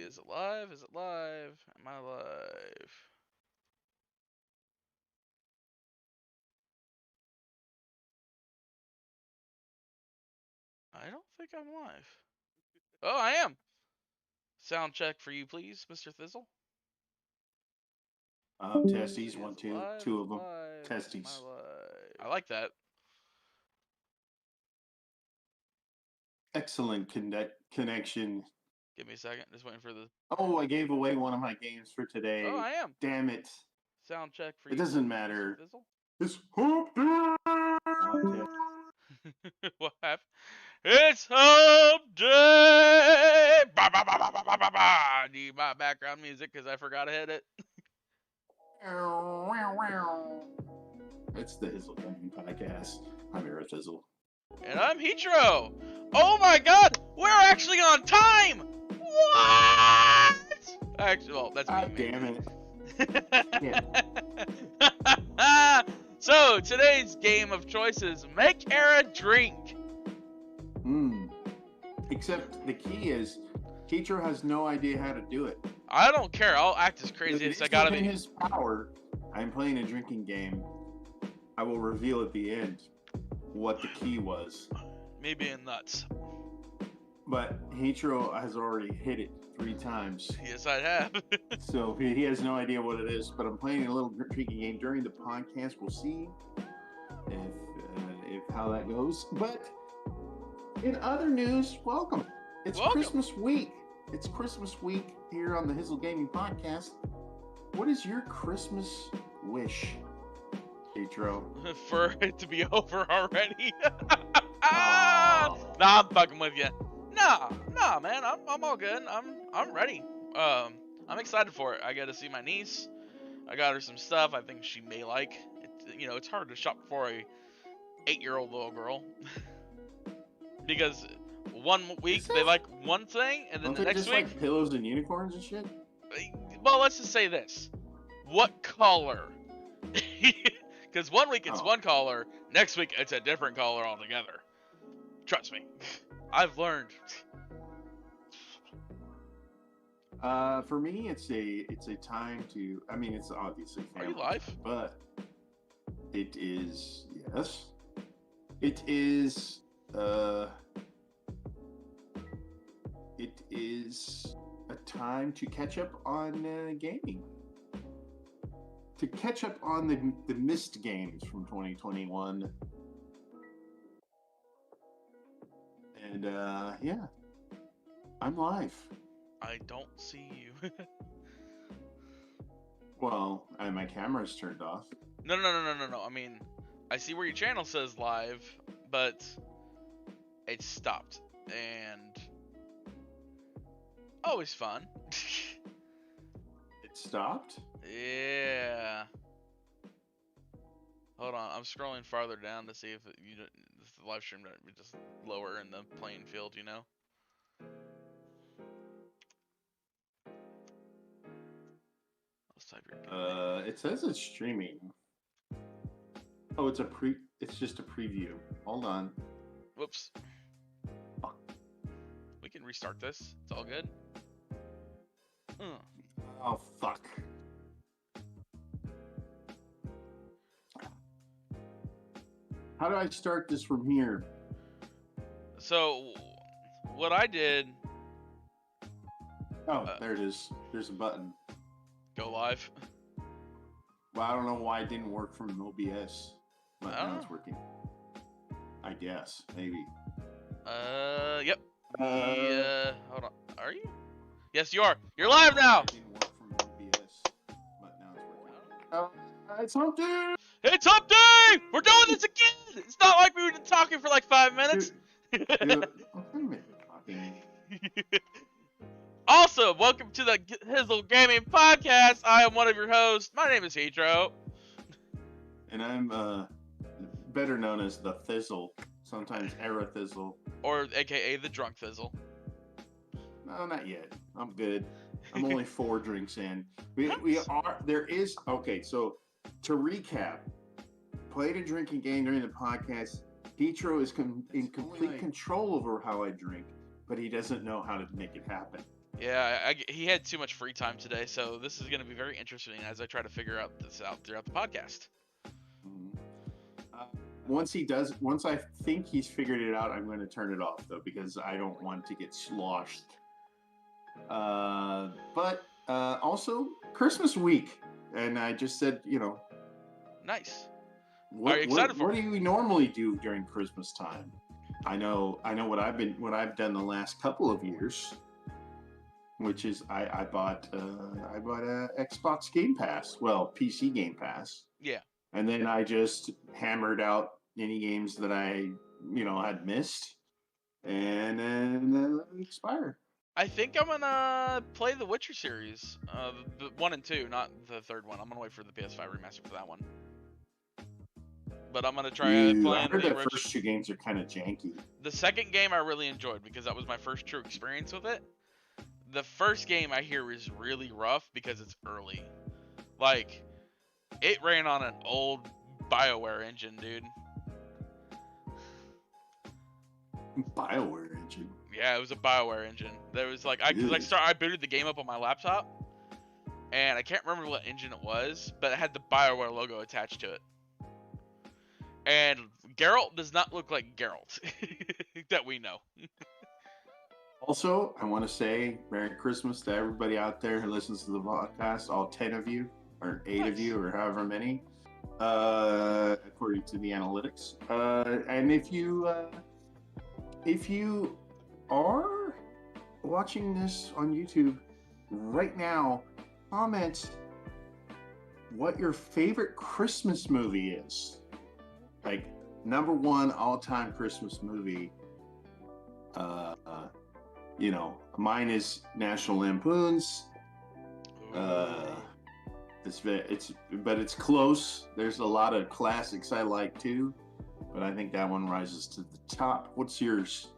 Is it live? Is it live? Am I live? I don't think I'm live. Oh, I am. Sound check for you, please, Mr. Thizzle. Testes, one, two, Live, two of them. live. Testes. Am I live? I like that. Excellent connection. Give me a second. Just waiting for the. Oh, I gave away one of my games for today. Oh, I am. Damn it. Sound check for It you. doesn't please, matter. Mr. Thizzle. It's hump day. What happened? It's hump day! Bah, bah, bah, bah, bah, bah, bah, bah. I need my background music because I forgot to hit it. It's the HIzzle Gaming Podcast. I'm Erathizzle. And I'm Hitro. Oh my god! We're actually on time! What? Actually, well, that's God me. damn it. So, today's game of choice is make Era drink. Except the key is, teacher has no idea how to do it. I don't care. I'll act as crazy as I gotta be. His power. I'm playing a drinking game. I will reveal at the end what the key was. Me being nuts. But Hitro has already hit it 3 times. Yes, I have. So he has no idea what it is. But I'm playing a little drinking game during the podcast. We'll see if how that goes. But in other news, welcome. It's Christmas week. It's Christmas week here on the HIzzle Gaming Podcast. What is your Christmas wish, Hitro? For it to be over already. Nah, I'm fucking with you. Nah, man. I'm all good. I'm ready. I'm excited for it. I got to see my niece. I got her some stuff I think she may like. It's hard to shop for a 8-year-old little girl because one week they like one thing, and then the next just week like pillows and unicorns and shit. Well, let's just say this: what color? Because one week it's one color, next week it's a different color altogether. Trust me, I've learned. For me, it's a time to. I mean, it's obviously family. Are you live? But it is yes. It is. It is a time to catch up on gaming. To catch up on the missed games from 2021. And yeah, I'm live. I don't see you. Well, my camera's turned off. No. I mean, I see where your channel says live, but it's stopped. And always fun. It stopped? Yeah. Hold on, I'm scrolling farther down to see if the live stream just lower in the playing field, you know? Let's type your it says it's streaming. Oh, it's just a preview. Hold on. Whoops. We can restart this. It's all good. Oh, fuck. How do I start this from here? So, what I did... Oh, there it is. There's a button. Go live. Well, I don't know why it didn't work from OBS. But now Oh. it's working. I guess. Maybe. Yep. Hold on. Are you? Yes, you are. You're live now! It didn't work from OBS. But now it's working. It's hump day! It's hump day! We're doing this again! It's not like we've been talking for like 5 minutes. Also, welcome to the HIzzle Gaming Podcast. I am one of your hosts. My name is Hitro. And I'm better known as the Thizzle. Sometimes Erathizzle. Or aka the Drunk Thizzle. No, not yet. I'm good. I'm only 4 drinks in. Okay, so to recap, played a drinking game during the podcast. Hitro is in complete control over how I drink, but he doesn't know how to make it happen. Yeah, he had too much free time today, so this is going to be very interesting as I try to figure this out throughout the podcast. Once I think he's figured it out, I'm going to turn it off, though, because I don't want to get sloshed. But also, Christmas week. And I just said, Nice. What, are you excited for? What do you normally do during Christmas time? I know what I've done the last couple of years, which is I bought a Xbox Game Pass, well, PC Game Pass. Yeah. And then I just hammered out any games that I had missed, and then expired. I think I'm gonna play the Witcher series, the 1 and 2, not the third one. I'm gonna wait for the PS5 remaster for that one. But I'm gonna try playing. I heard the first 2 games are kind of janky. The second game I really enjoyed because that was my first true experience with it. The first game I hear is really rough because it's early. Like, it ran on an old BioWare engine, dude. BioWare engine? Yeah, it was a BioWare engine. There was like, I booted the game up on my laptop, and I can't remember what engine it was, but it had the BioWare logo attached to it. And Geralt does not look like Geralt that we know. Also, I want to say Merry Christmas to everybody out there who listens to the podcast, all 10 of you, or 8 of you, or however many, according to the analytics. And if you are watching this on YouTube right now, comment what your favorite Christmas movie is. Like, number 1 all-time Christmas movie. Mine is National Lampoon's. It's close. There's a lot of classics I like too, but I think that one rises to the top. What's yours?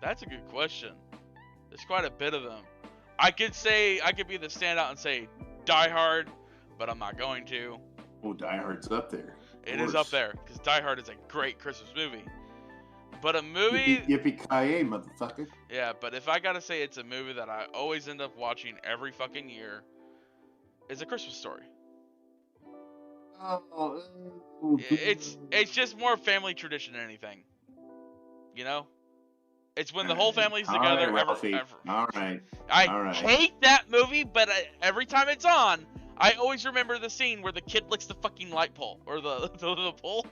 That's a good question. There's quite a bit of them. I could be the standout and say Die Hard, but I'm not going to. Oh, Die Hard's up there. It is up there because Die Hard is a great Christmas movie. But a movie... Yippee-ki-yay, motherfucker. Yeah, but if I gotta say it's a movie that I always end up watching every fucking year, is A Christmas Story. Oh. It's just more family tradition than anything. You know? It's when the whole family's together. All right. I hate that movie, but every time it's on, I always remember the scene where the kid licks the fucking light pole. Or the pole.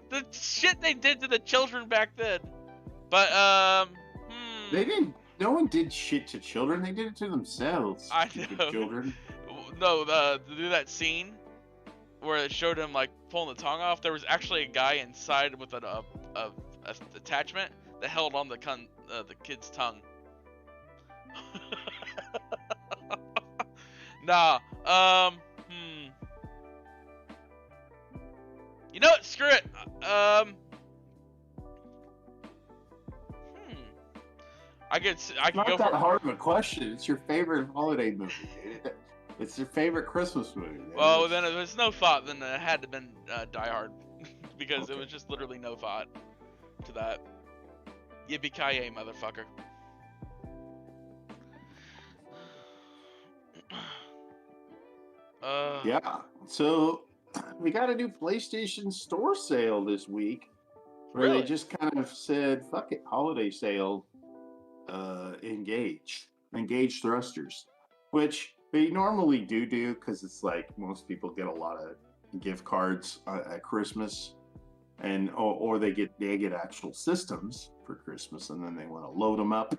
The shit they did to the children back then. But, They didn't. No one did shit to children. They did it to themselves. I know. Children. No, to do that scene where it showed him, like, pulling the tongue off, there was actually a guy inside with an attachment that held on the kid's tongue. Nah, You know what? Screw it. I could not go that for hard of a question. It's your favorite holiday movie. It's your favorite Christmas movie. Well, then if there's no thought, then it had to have been Die Hard, because it was just literally no thought to that. Yippee-ki-yay, motherfucker. Yeah. So we got a new PlayStation Store sale this week, where they just kind of said, "Fuck it, holiday sale." Engage thrusters, which they normally do because it's like most people get a lot of gift cards at Christmas, and or they get actual systems for Christmas, and then they want to load them up.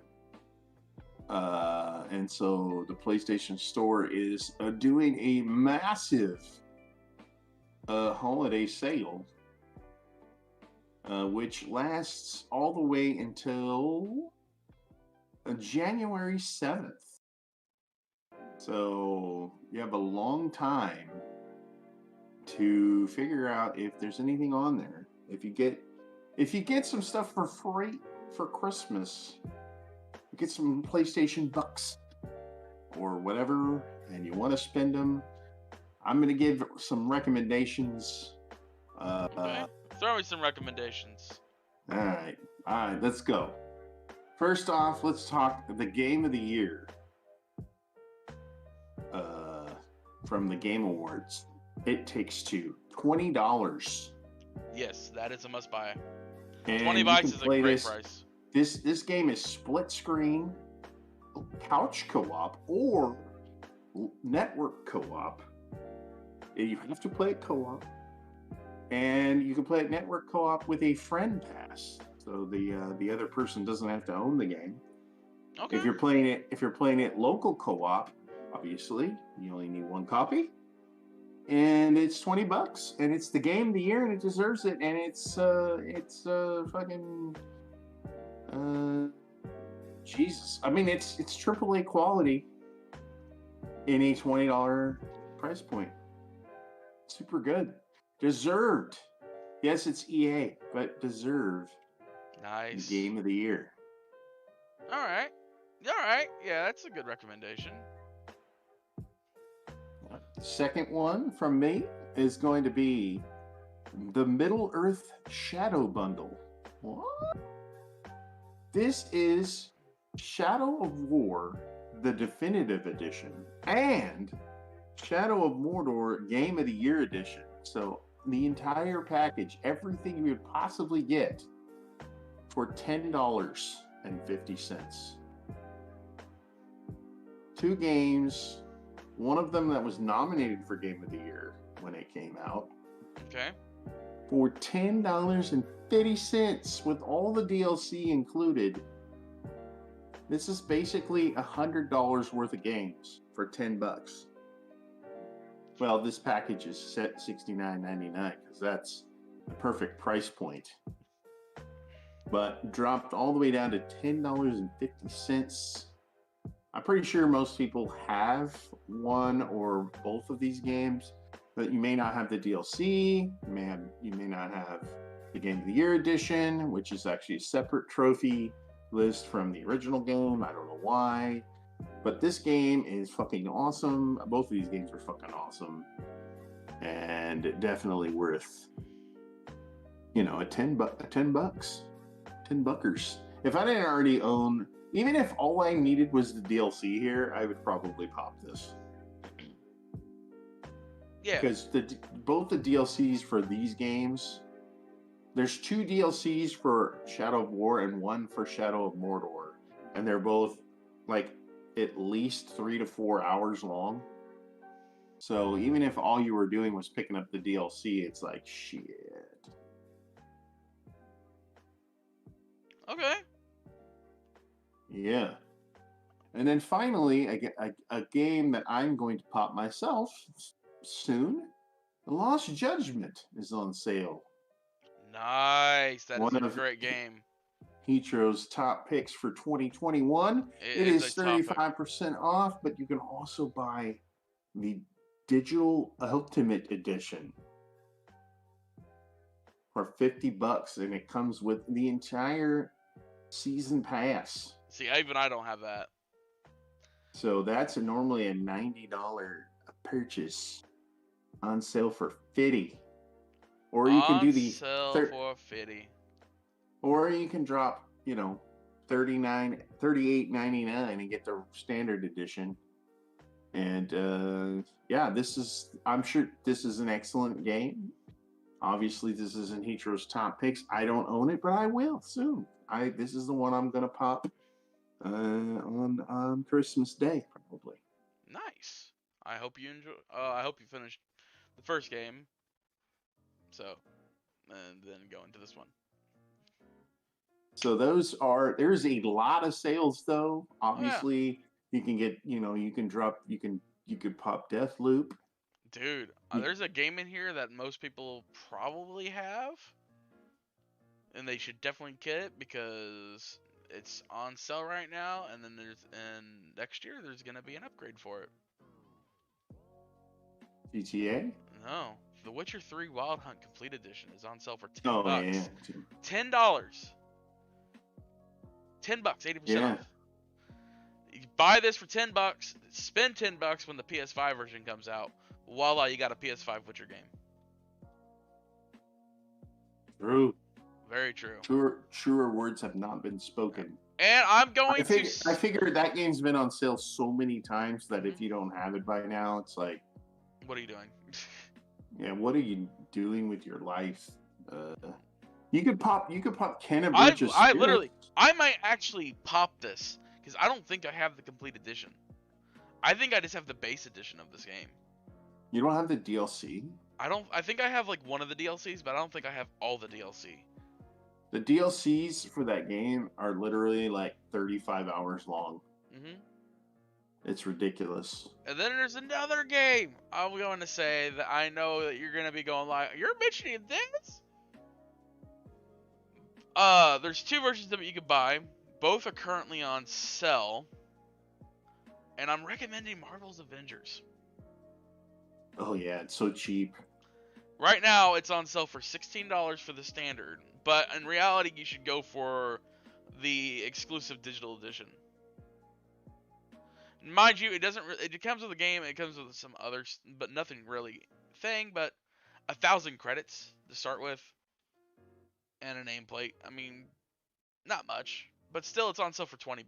And so the PlayStation Store is doing a massive holiday sale, which lasts all the way until January 7th. So you have a long time to figure out if there's anything on there. If you get some stuff for free for Christmas, you get some PlayStation bucks or whatever, and you want to spend them, I'm going to give some recommendations. Okay. Throw me some recommendations. All right, let's go. First off, let's talk the game of the year from the Game Awards. It Takes Two, $20. Yes, that is a must buy. And $20 is a great price. This game is split screen, couch co-op, or network co-op. You have to play it co-op, and you can play it network co-op with a friend pass, so the other person doesn't have to own the game. Okay. If you're playing it local co-op, obviously you only need one copy, and it's $20, and it's the game of the year, and it deserves it, and it's fucking Jesus. I mean, it's AAA quality in a $20 price point. Super good. Deserved. Yes, it's EA, but deserved. Nice. The game of the year. All right. Yeah, that's a good recommendation. Second one from me is going to be the Middle-earth Shadow Bundle. What? This is Shadow of War, the Definitive Edition, and Shadow of Mordor Game of the Year Edition. So the entire package, everything you would possibly get for $10.50. Two games, one of them that was nominated for Game of the Year when it came out. Okay. For $10.50 with all the DLC included. This is basically $100 worth of games for $10. Well, this package is set $69.99 because that's the perfect price point. But dropped all the way down to $10.50. I'm pretty sure most people have one or both of these games, but you may not have the DLC. You may not have the Game of the Year edition, which is actually a separate trophy list from the original game. I don't know why. But this game is fucking awesome. Both of these games are fucking awesome. And definitely worth, a $10. $10. If I didn't already own, even if all I needed was the DLC here, I would probably pop this. Yeah. Because both the DLCs for these games, there's 2 DLCs for Shadow of War and 1 for Shadow of Mordor. And they're both like at least 3 to 4 hours long. So even if all you were doing was picking up the DLC, it's like shit. Okay. Yeah. And then finally, a game that I'm going to pop myself soon. The Lost Judgment is on sale. Nice. That is a great game. Heatro's top picks for 2021. It is 35% off, but you can also buy the Digital Ultimate Edition for $50, and it comes with the entire season pass. See, even I don't have that. So that's normally a $90 purchase, on sale for $50. Or you can do the on sale for $50. Or you can drop, $38.99 and get the standard edition. And I'm sure this is an excellent game. Obviously, this isn't Heatro's top picks. I don't own it, but I will soon. This is the one I'm gonna pop on Christmas Day, probably. Nice. I hope you enjoy. I hope you finished the first game. So, and then go into this one. So there's a lot of sales though. Obviously, you can get, you can pop Deathloop. Dude, there's a game in here that most people probably have, and they should definitely get it because it's on sale right now, and then next year there's gonna be an upgrade for it. GTA? No, The Witcher 3 Wild Hunt Complete Edition is on sale for $10. Oh yeah. $10. $10, 80% off. You buy this for $10, spend $10 when the PS5 version comes out. Voila, you got a PS5 Witcher game. True. Very true. Truer words have not been spoken. And I'm going to. I figure that game's been on sale so many times that if you don't have it by now, it's like, what are you doing? Yeah, what are you doing with your life? You could pop Ken and Bridges. I might actually pop this because I don't think I have the complete edition. I think I just have the base edition of this game. You don't have the DLC? I think I have like one of the DLCs, but I don't think I have all the DLC. The DLCs for that game are literally like 35 hours long. Mm-hmm. It's ridiculous. And then there's another game. I'm going to say that I know that you're going to be going like, you're mentioning this? There's two versions of it you could buy. Both are currently on sale. And I'm recommending Marvel's Avengers. Oh yeah, it's so cheap. Right now, it's on sale for $16 for the standard. But in reality, you should go for the exclusive digital edition. Mind you, it comes with a game, it comes with some others, but nothing really but 1,000 credits to start with, and a nameplate. I mean, not much, but still, it's on sale for $20,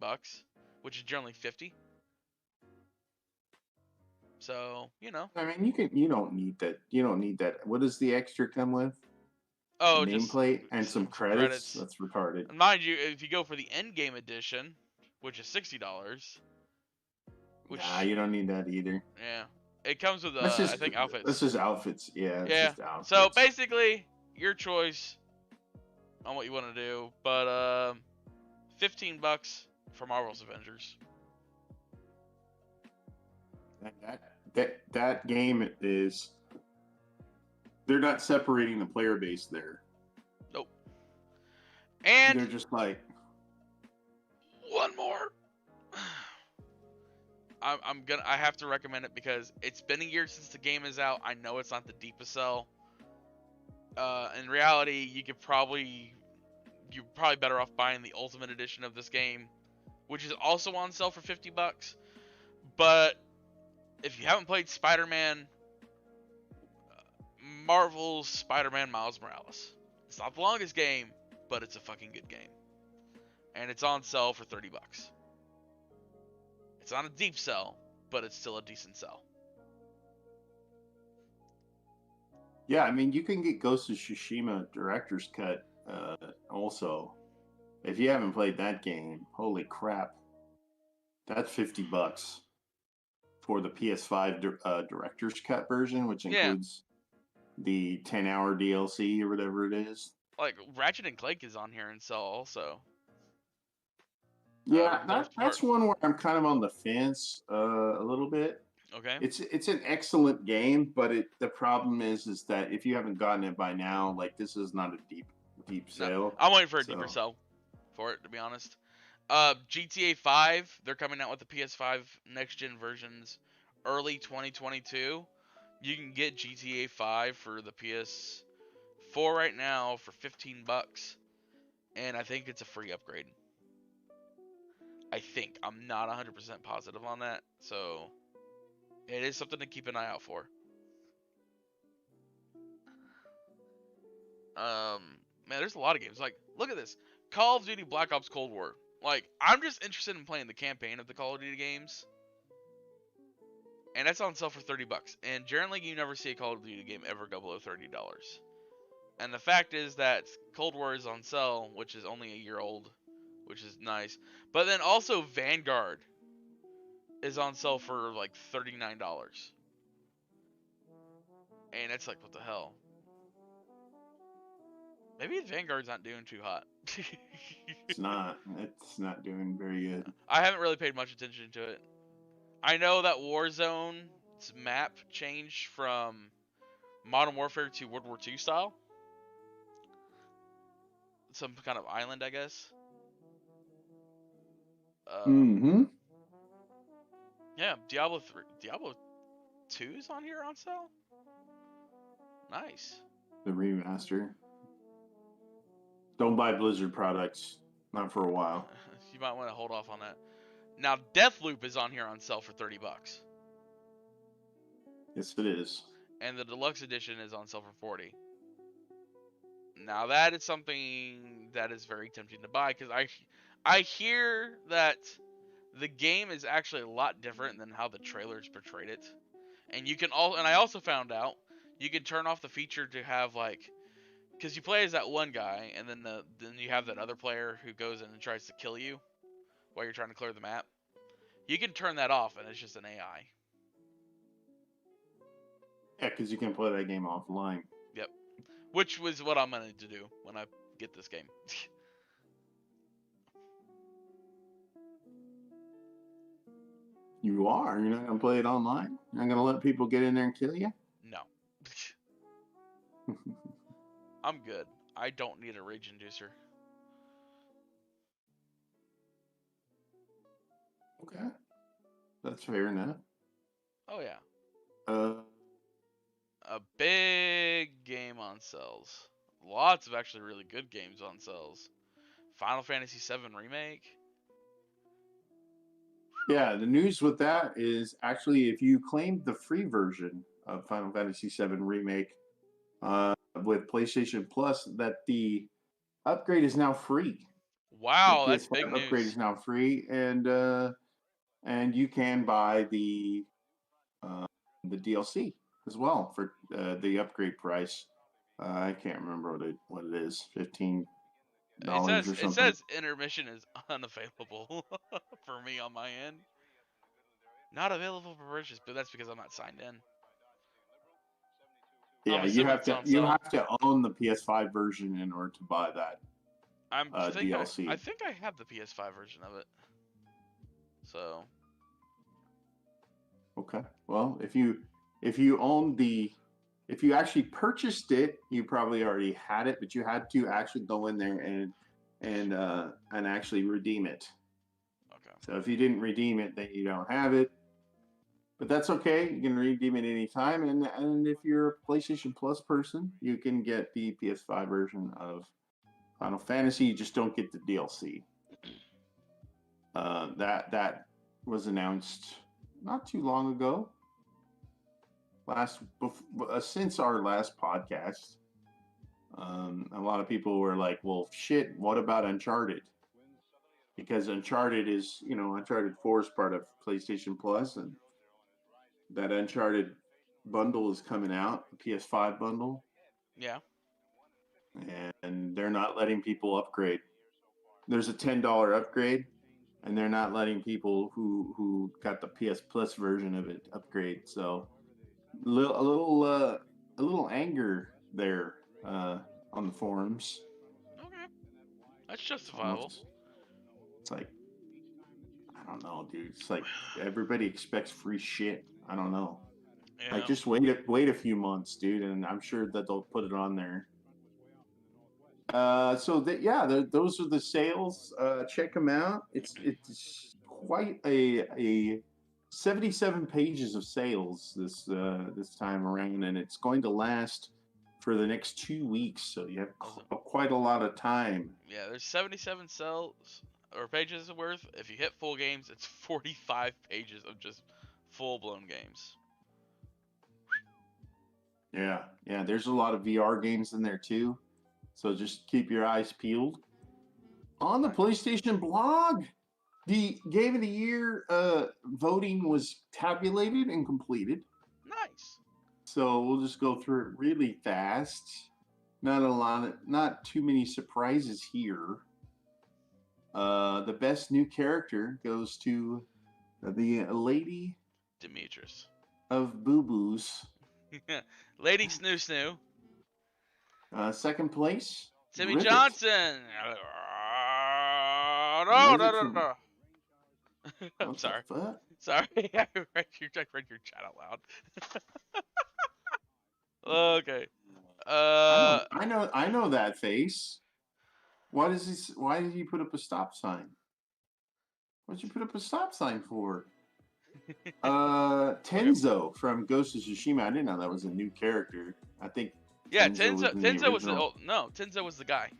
which is generally $50. So, I mean, you don't need that. You don't need that. What does the extra come with? Oh, nameplate and some credits. That's retarded. And mind you, if you go for the endgame edition, which is $60. Nah, you don't need that either. Yeah. It comes with, I think, outfits. This is outfits. Yeah. Yeah. Outfits. So, basically, your choice on what you want to do. But, $15 for Marvel's Avengers. That game is... They're not separating the player base there. Nope. And... They're just like... One more. I have to recommend it because it's been a year since the game is out. I know it's not the deepest sell. In reality, you're probably better off buying the Ultimate Edition of this game, which is also on sale for $50. But if you haven't played Spider-Man, Marvel's Spider-Man Miles Morales, it's not the longest game, but it's a fucking good game, and it's on sale for $30. It's not a deep sell, but it's still a decent sell. Yeah, I mean, you can get Ghost of Tsushima Director's Cut also. If you haven't played that game, holy crap. That's $50 for the PS5 Director's Cut version, which includes the 10-hour DLC or whatever it is. Like, Ratchet and Clank is on here and sell also. Yeah, that's one where I'm kind of on the fence a little bit. Okay. It's an excellent game, but the problem is that if you haven't gotten it by now, like, this is not a deep sale. No, I'm waiting for a deeper sell for it, to be honest. GTA 5, they're coming out with the PS5 next-gen versions early 2022. You can get GTA 5 for the PS4 right now for $15, and I think it's a free upgrade. I think. I'm not 100% positive on that, so it is something to keep an eye out for. Man, there's a lot of games. Like, look at this. Call of Duty Black Ops Cold War. Like, I'm just interested in playing the campaign of the Call of Duty games. And that's on sale for $30. And generally, you never see a Call of Duty game ever go below $30. And the fact is that Cold War is on sale, which is only a year old, which is nice. But then also Vanguard is on sale for like $39. And it's like, what the hell? Maybe Vanguard's not doing too hot. It's not doing very good. I haven't really paid much attention to it. I know that Warzone's map changed from Modern Warfare to World War II style. Some kind of island, I guess. Yeah, Diablo 2's on here on sale? Nice. The remaster. Don't buy Blizzard products. Not for a while. You might want to hold off on that. Now, Deathloop is on here on sale for $30. Yes, it is. And the deluxe edition is on sale for $40. Now that is something that is very tempting to buy because I hear that the game is actually a lot different than how the trailers portrayed it. And you can and I also found out you can turn off the feature to have like, because you play as that one guy, and then you have that other player who goes in and tries to kill you while you're trying to clear the map. You can turn that off, and it's just an AI. Yeah, because you can play that game offline. Yep, which was what I'm going to do when I get this game. You are? You're not going to play it online? You're not going to let people get in there and kill you? No. I'm good. I don't need a rage inducer. Okay. That's fair enough. Oh, yeah. Uh, A big game on sales. Lots of actually really good games on sales. Final Fantasy VII Remake. Yeah, the news with that is actually if you claimed the free version of Final Fantasy VII Remake with PlayStation Plus, that the upgrade is now free. Wow, The that's PS5 big upgrade news. is now free, and you can buy the DLC as well for the upgrade price. I can't remember what it is, $15 or something. It says intermission is unavailable for me on my end. Not available for purchase, but that's because I'm not signed in. Yeah, you have to own the PS5 version in order to buy that DLC. I think I have the PS5 version of it. So. Okay. Well, if you actually purchased it, you probably already had it, but you had to actually go in there and actually redeem it. Okay. So if you didn't redeem it, then you don't have it. But that's okay. You can redeem it anytime. And if you're a PlayStation Plus person, you can get the PS5 version of Final Fantasy. You just don't get the DLC. That was announced not too long ago. Since our last podcast, a lot of people were like, "Well, shit, what about Uncharted?" Because Uncharted 4 is part of PlayStation Plus, and that Uncharted bundle is coming out, the PS5 bundle. Yeah. And they're not letting people upgrade. There's a $10 upgrade, and they're not letting people who got the PS Plus version of it upgrade. So a little anger there on the forums. Okay, that's justifiable. It's like, I don't know, dude. It's like everybody expects free shit. I don't know. Yeah. Like, just wait a few months, dude, and I'm sure that they'll put it on there. Those are the sales. Check them out. It's quite a 77 pages of sales this time around, and it's going to last for the next 2 weeks. So you have quite a lot of time. Yeah, there's 77 sales or pages worth. If you hit full games, it's 45 pages of just full-blown games. Yeah. There's a lot of VR games in there too. So just keep your eyes peeled. On the PlayStation blog, the Game of the Year voting was tabulated and completed. Nice. So we'll just go through it really fast. Not too many surprises here. The best new character goes to the Lady Demetrius of Boo Boos. Lady Snoo Snoo. Second place, Timmy Johnson. No. I'm sorry. Sorry, I read your chat out loud. Okay. I know that face. Why did he put up a stop sign? What'd you put up a stop sign for? Tenzo from Ghost of Tsushima. I didn't know that was a new character. I think. Yeah, Tenzo was Tenzo was the guy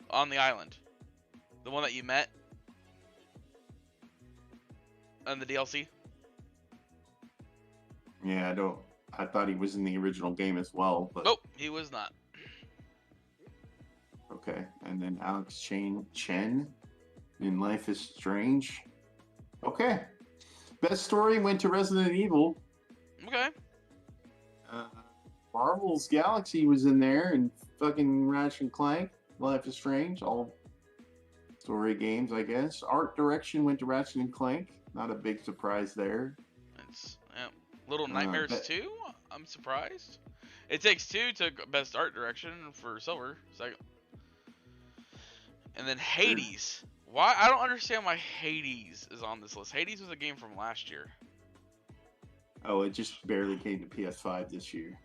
on the island, the one that you met on the DLC. Yeah, I thought he was in the original game as well, but nope, he was not. Okay. And then Alex Chen in Life is Strange. Okay. Best story went to Resident Evil. Okay. Marvel's Galaxy was in there, and fucking Ratchet and Clank, Life is Strange, all story games, I guess. Art direction went to Ratchet and Clank. Not a big surprise there. It's Little Nightmares 2. I'm surprised. It Takes Two took best art direction for Silver. Second. And then Hades. Why? I don't understand why Hades is on this list. Hades was a game from last year. Oh, it just barely came to PS5 this year.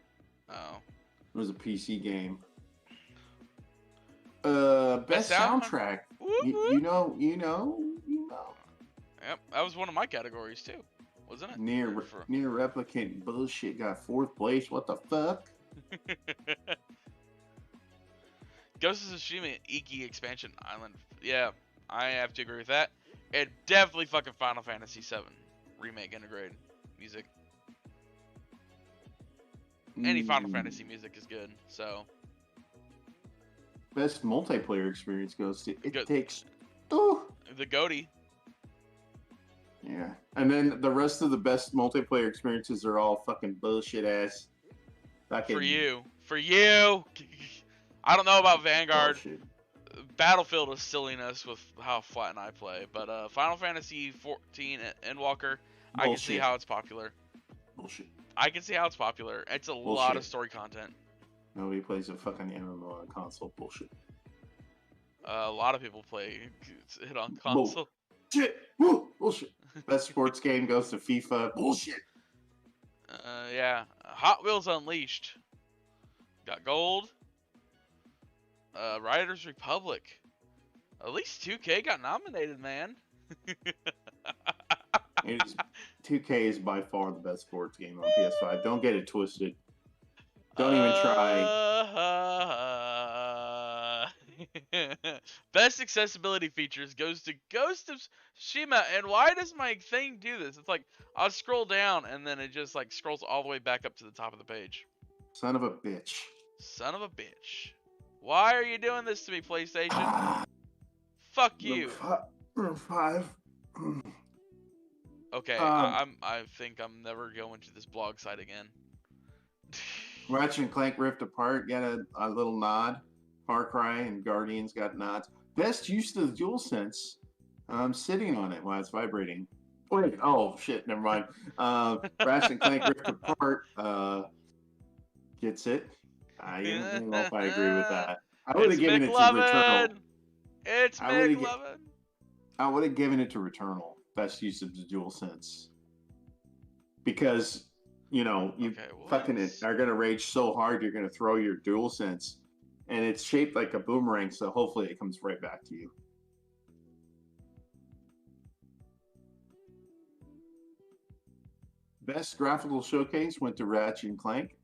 Oh. It was a PC game. Best soundtrack. You know. Yep, that was one of my categories too, wasn't it? Near Replicant bullshit got 4th place. What the fuck? Ghost of Tsushima Iki Expansion Island. Yeah, I have to agree with that. And definitely fucking Final Fantasy VII Remake integrated music. Any Final Fantasy music is good, so. Best multiplayer experience goes to It Takes Two. The Goaty. Yeah. And then the rest of the best multiplayer experiences are all fucking bullshit ass. For you. I don't know about Vanguard. Bullshit. Battlefield is silliness with how flat and I play, but Final Fantasy 14 Endwalker, I can see how it's popular. Bullshit. I can see how it's popular. It's a lot of story content. Nobody plays a fucking MMO on console. Bullshit. A lot of people play it on console. Bullshit. Bullshit. Best sports game goes to FIFA. Bullshit. Yeah. Hot Wheels Unleashed. Got gold. Riders Republic. At least 2K got nominated, man. 2K is by far the best sports game on PS5. Don't get it twisted. Don't even try. Best accessibility features goes to Ghost of Tsushima. And why does my thing do this? It's like I'll scroll down and then it just like scrolls all the way back up to the top of the page. Son of a bitch. Son of a bitch. Why are you doing this to me, PlayStation? Fuck you. Number 5. Okay, I think I'm never going to this blog site again. Ratchet and Clank Rift Apart got a little nod. Far Cry and Guardians got nods. Best use of the DualSense. I'm sitting on it while it's vibrating. Wait, oh shit, never mind. Ratchet and Clank Rift Apart gets it. I don't know if I agree with that. I would have given it to Returnal. It's McLovin. I would have given it to Returnal. Best use of the DualSense. Because, you fucking are going to rage so hard you're going to throw your DualSense. And it's shaped like a boomerang, so hopefully it comes right back to you. Best graphical showcase went to Ratchet and Clank.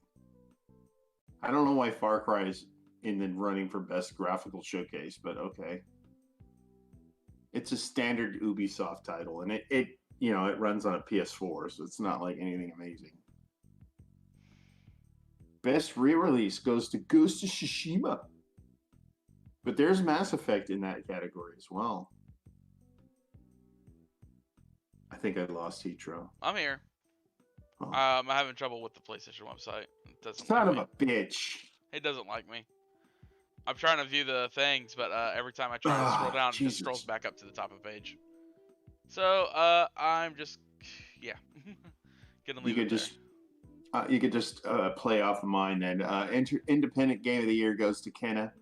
I don't know why Far Cry is in the running for best graphical showcase, but okay. It's a standard Ubisoft title, and it runs on a PS4, so it's not like anything amazing. Best re-release goes to Ghost of Tsushima. But there's Mass Effect in that category as well. I think I lost Hitro. I'm here. Oh. I'm having trouble with the PlayStation website. It doesn't Son of a bitch. It doesn't like me. I'm trying to view the things, but every time I try to scroll down, it just scrolls back up to the top of the page. So I'm just, gonna leave it there. You could just play off of mine, and Independent Game of the Year goes to Kenna.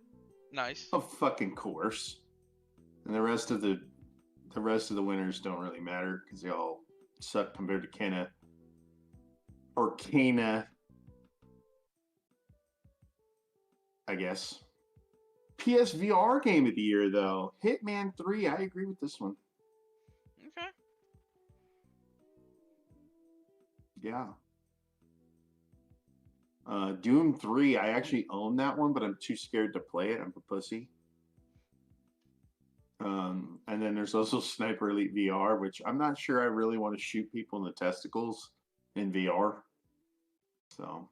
Nice. Of fucking course. And the rest of the winners don't really matter because they all suck compared to Kenna. Or Kana, I guess. PSVR Game of the Year, though. Hitman 3, I agree with this one. Okay. Yeah. Doom 3, I actually own that one, but I'm too scared to play it. I'm a pussy. And then there's also Sniper Elite VR, which I'm not sure I really want to shoot people in the testicles in VR. So,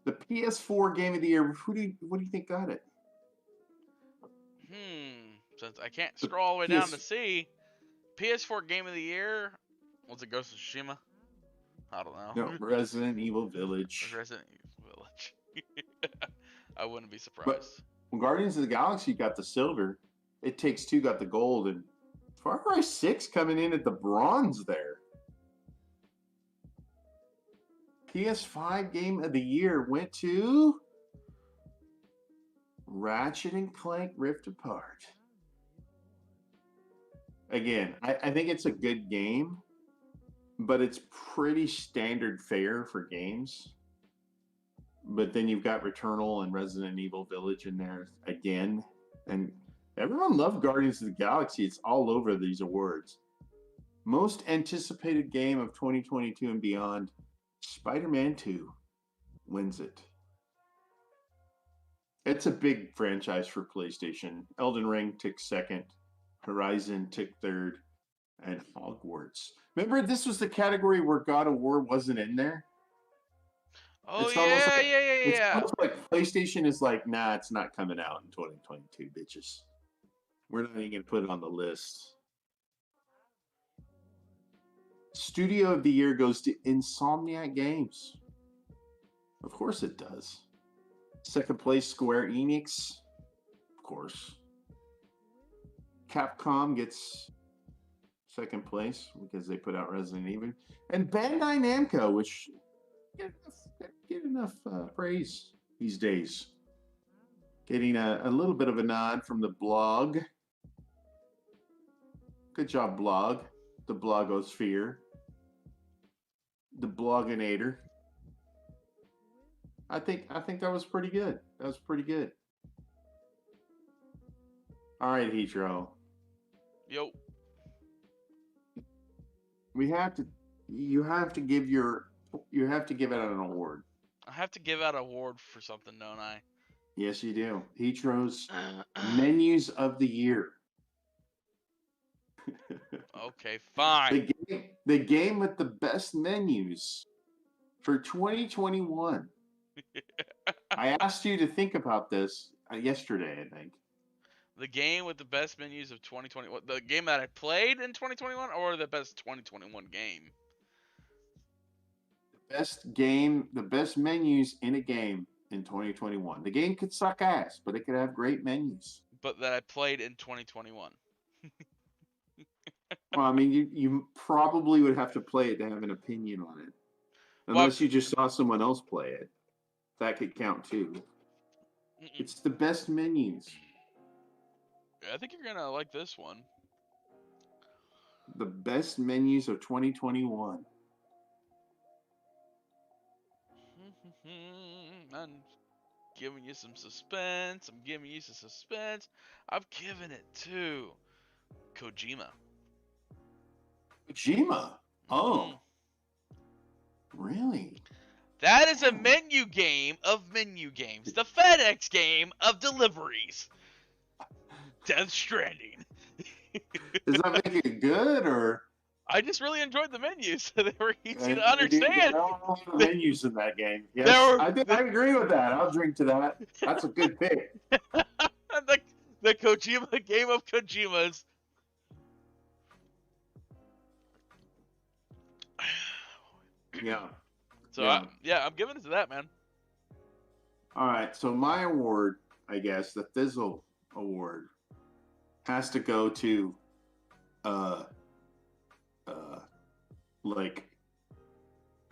the PS4 Game of the Year, what do you think got it? Since I can't scroll all the way down to see, PS4 Game of the Year, was it Ghost of Tsushima? I don't know. No, Resident Evil Village. Resident Evil Village. I wouldn't be surprised. But when Guardians of the Galaxy got the silver, It Takes Two got the gold, and Far Cry 6 coming in at the bronze there. PS5 Game of the Year went to Ratchet and Clank Rift Apart. Again, I think it's a good game, but it's pretty standard fare for games. But then you've got Returnal and Resident Evil Village in there again. And everyone loved Guardians of the Galaxy. It's all over these awards. Most anticipated game of 2022 and beyond, Spider-Man 2 wins it. It's a big franchise for PlayStation. Elden Ring took second. Horizon took third. And Hogwarts. Remember, this was the category where God of War wasn't in there? Oh, It's yeah. It's almost like PlayStation is like, nah, it's not coming out in 2022, bitches. We're not even going to put it on the list. Studio of the Year goes to Insomniac Games. Of course it does. Second place, Square Enix. Of course. Capcom gets second place because they put out Resident Evil. And Bandai Namco, which get enough praise these days. Getting a little bit of a nod from the blog. Good job, blog. The blogosphere. The bloginator. I think that was pretty good. That was pretty good. All right, Hitro. Yo. You have to give it an award. I have to give out an award for something, don't I? Yes, you do. Hitro's Menus of the Year. Okay, fine. The game with the best menus for 2021. I asked you to think about this yesterday, I think. The game with the best menus of 2021. The game that I played in 2021 or the best 2021 game? The best menus in a game in 2021. The game could suck ass, but it could have great menus. But that I played in 2021. Well, I mean, you probably would have to play it to have an opinion on it. Unless you just saw someone else play it. That could count too. It's the best menus. I think you're going to like this one. The best menus of 2021. I'm giving you some suspense. I've given it to Kojima. Kojima? Oh. Really? That is a menu game of menu games. The FedEx game of deliveries. Death Stranding. Does that make it good, or? I just really enjoyed the menus. They were easy to understand. There are a lot of menus in that game. Yes, I agree with that. I'll drink to that. That's a good pick. The Kojima game of Kojimas. Yeah. So I'm giving it to that, man. All right. So my award, I guess, the Thizzle Award, has to go to like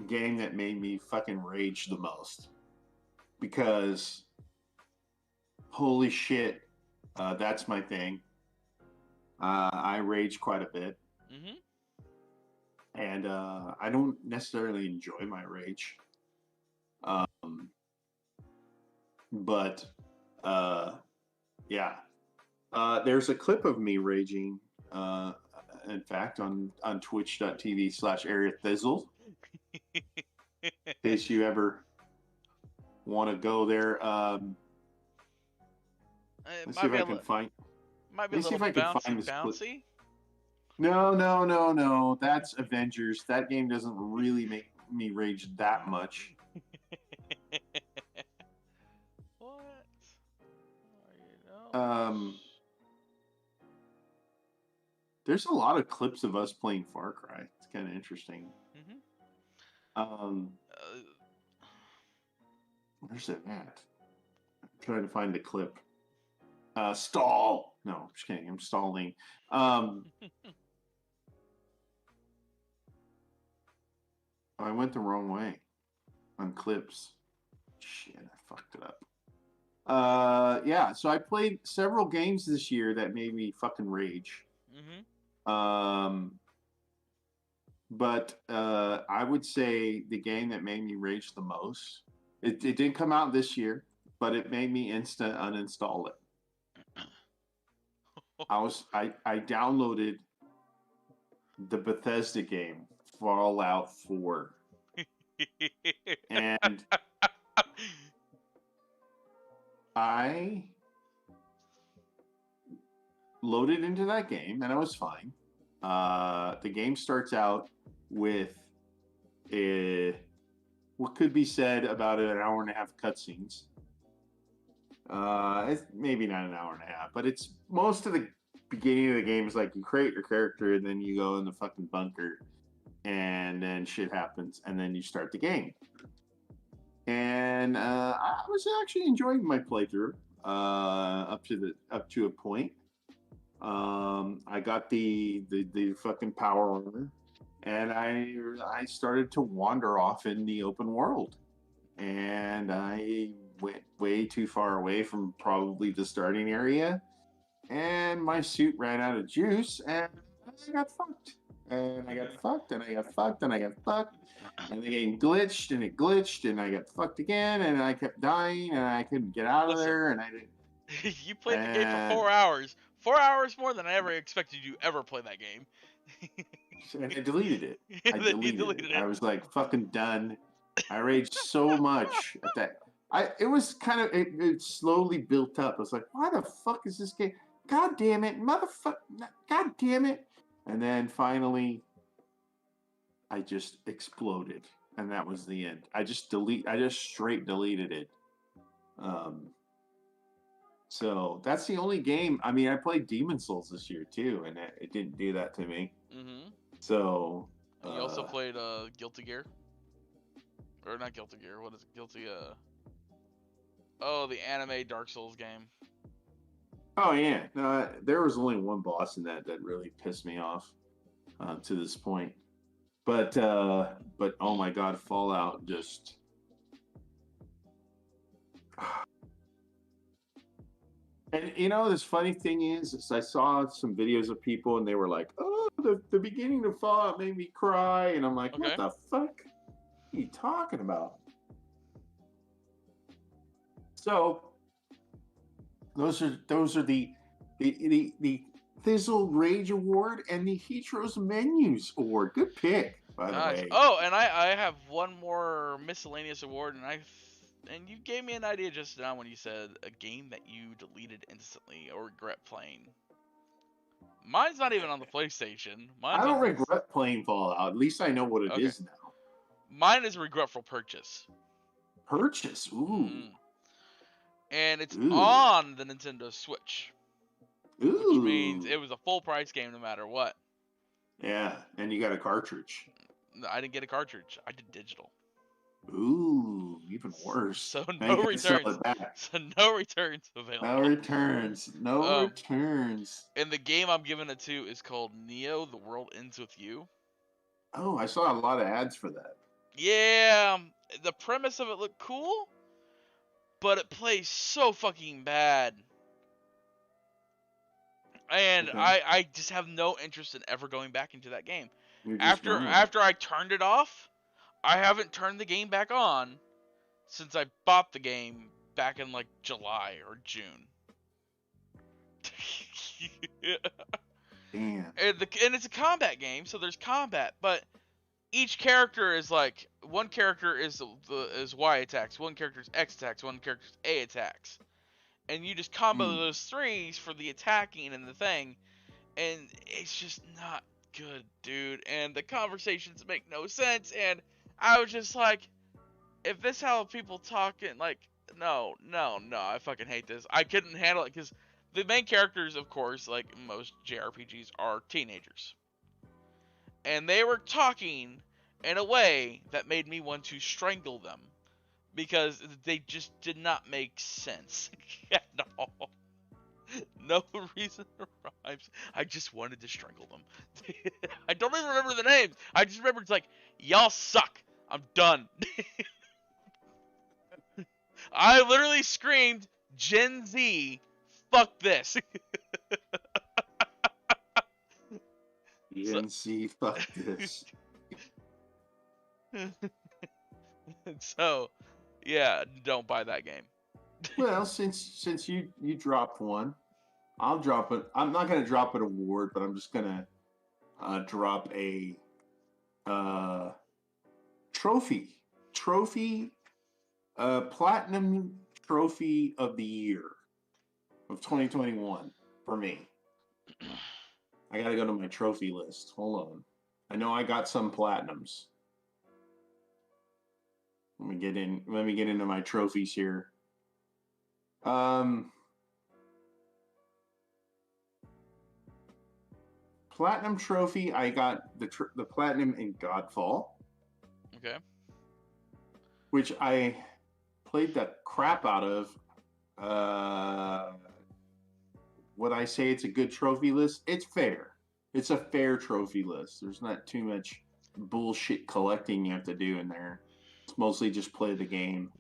game that made me fucking rage the most, because holy shit, that's my thing. I rage quite a bit. And I don't necessarily enjoy my rage. But yeah. There's a clip of me raging, in fact, on twitch.tv/Erathizzle. In case you ever want to go there. Let's see if I can find. Might be a little bouncy. No. That's Avengers. That game doesn't really make me rage that much. What? There's a lot of clips of us playing Far Cry. It's kind of interesting. Where's it at? I'm trying to find the clip. Stall. No, I'm just kidding. I'm stalling. I went the wrong way on clips. Shit, I fucked it up. Yeah, so I played several games this year that made me fucking rage. But I would say the game that made me rage the most, it didn't come out this year, but it made me instant uninstall it. I downloaded the Bethesda game Fallout 4. And I loaded into that game and I was fine. The game starts out with what could be said about an hour and a half cutscenes. It's maybe not an hour and a half, but it's most of the beginning of the game is like you create your character and then you go in the fucking bunker and then shit happens and then you start the game. And I was actually enjoying my playthrough up to a point. I got the fucking power armor, and I started to wander off in the open world, and I went way too far away from probably the starting area, and my suit ran out of juice, and I got fucked. And I got fucked, and I got fucked, and I got fucked, and the game glitched, and it glitched, and I got fucked again, and I kept dying, and I couldn't get out of there, and I didn't. You played the game for 4 hours. 4 hours more than I ever expected you to ever play that game. And I deleted it. I deleted it. I was like, fucking done. I raged so much at that. It was kind of, it slowly built up. I was like, why the fuck is this game? God damn it, motherfucker. God damn it. And then finally, I just exploded. And that was the end. I just straight deleted it. So that's the only game. I mean, I played Demon Souls this year too, and it didn't do that to me. So. And you also played Guilty Gear, or not Guilty Gear? What is it? Guilty? Oh, the anime Dark Souls game. Oh yeah, no, there was only one boss in that really pissed me off to this point. But oh my god, Fallout just. And you know, this funny thing is I saw some videos of people and they were like, "Oh, the beginning of Fallout made me cry," and I'm like, "What the fuck? What are you talking about?" So those are the Thizzle Rage Award and the Heroes Menus Award. Good pick, by the way. Oh, and I have one more miscellaneous award, and you gave me an idea just now when you said a game that you deleted instantly or regret playing. Mine's not even on the PlayStation. I don't regret playing Fallout. At least I know what it is now. Mine is a regretful purchase. Purchase? Ooh. And it's on the Nintendo Switch. Ooh. Which means it was a full price game no matter what. Yeah, and you got a cartridge. I didn't get a cartridge. I did digital. Ooh, even worse. So no returns. So no returns available. No returns. No returns. And the game I'm giving it to is called Neo: The World Ends With You. Oh, I saw a lot of ads for that. Yeah, the premise of it looked cool, but it plays so fucking bad. And I just have no interest in ever going back into that game. After I turned it off, I haven't turned the game back on since I bought the game back in like July or June. Damn. And it's a combat game, so there's combat, but each character is like, one character is Y attacks, one character is X attacks, one character is A attacks. And you just combo those threes for the attacking and the thing, and it's just not good, dude. And the conversations make no sense, and I was just like, if this is how people talking, like, no, I fucking hate this. I couldn't handle it, because the main characters, of course, like most JRPGs, are teenagers. And they were talking in a way that made me want to strangle them because they just did not make sense at all. No reason or rhymes. I just wanted to strangle them. I don't even remember the names. I just remember it's like, y'all suck. I'm done. I literally screamed, Gen Z, fuck this. Gen Z, fuck this. So, yeah, don't buy that game. Well, since you dropped one, I'll drop it. I'm not going to drop an award, but I'm just going to drop a trophy. Platinum trophy of the year of 2021 for me. I got to go to my trophy list. Hold on. I know I got some platinums. Let me get into my trophies here. Platinum trophy. I got the platinum in Godfall. Okay. Which I played the crap out of. Would I say it's a good trophy list? It's fair. It's a fair trophy list. There's not too much bullshit collecting you have to do in there. It's mostly just play the game.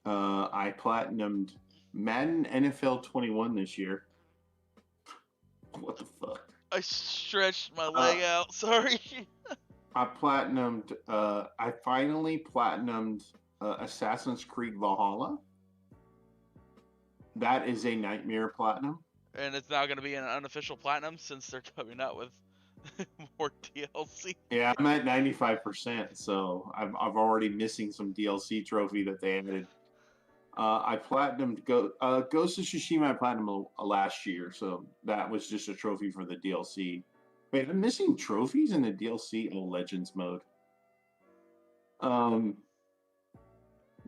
I platinumed Madden NFL 21 this year. What the fuck? I stretched my leg out. Sorry. I finally platinumed Assassin's Creed Valhalla. That is a nightmare platinum. And it's now going to be an unofficial platinum since they're coming out with more DLC. Yeah, I'm at 95%, so I'm already missing some DLC trophy that they added. I platinumed Ghost of Tsushima. I platinumed last year, so that was just a trophy for the DLC. Wait, I'm missing trophies in the DLC. Oh, Legends mode.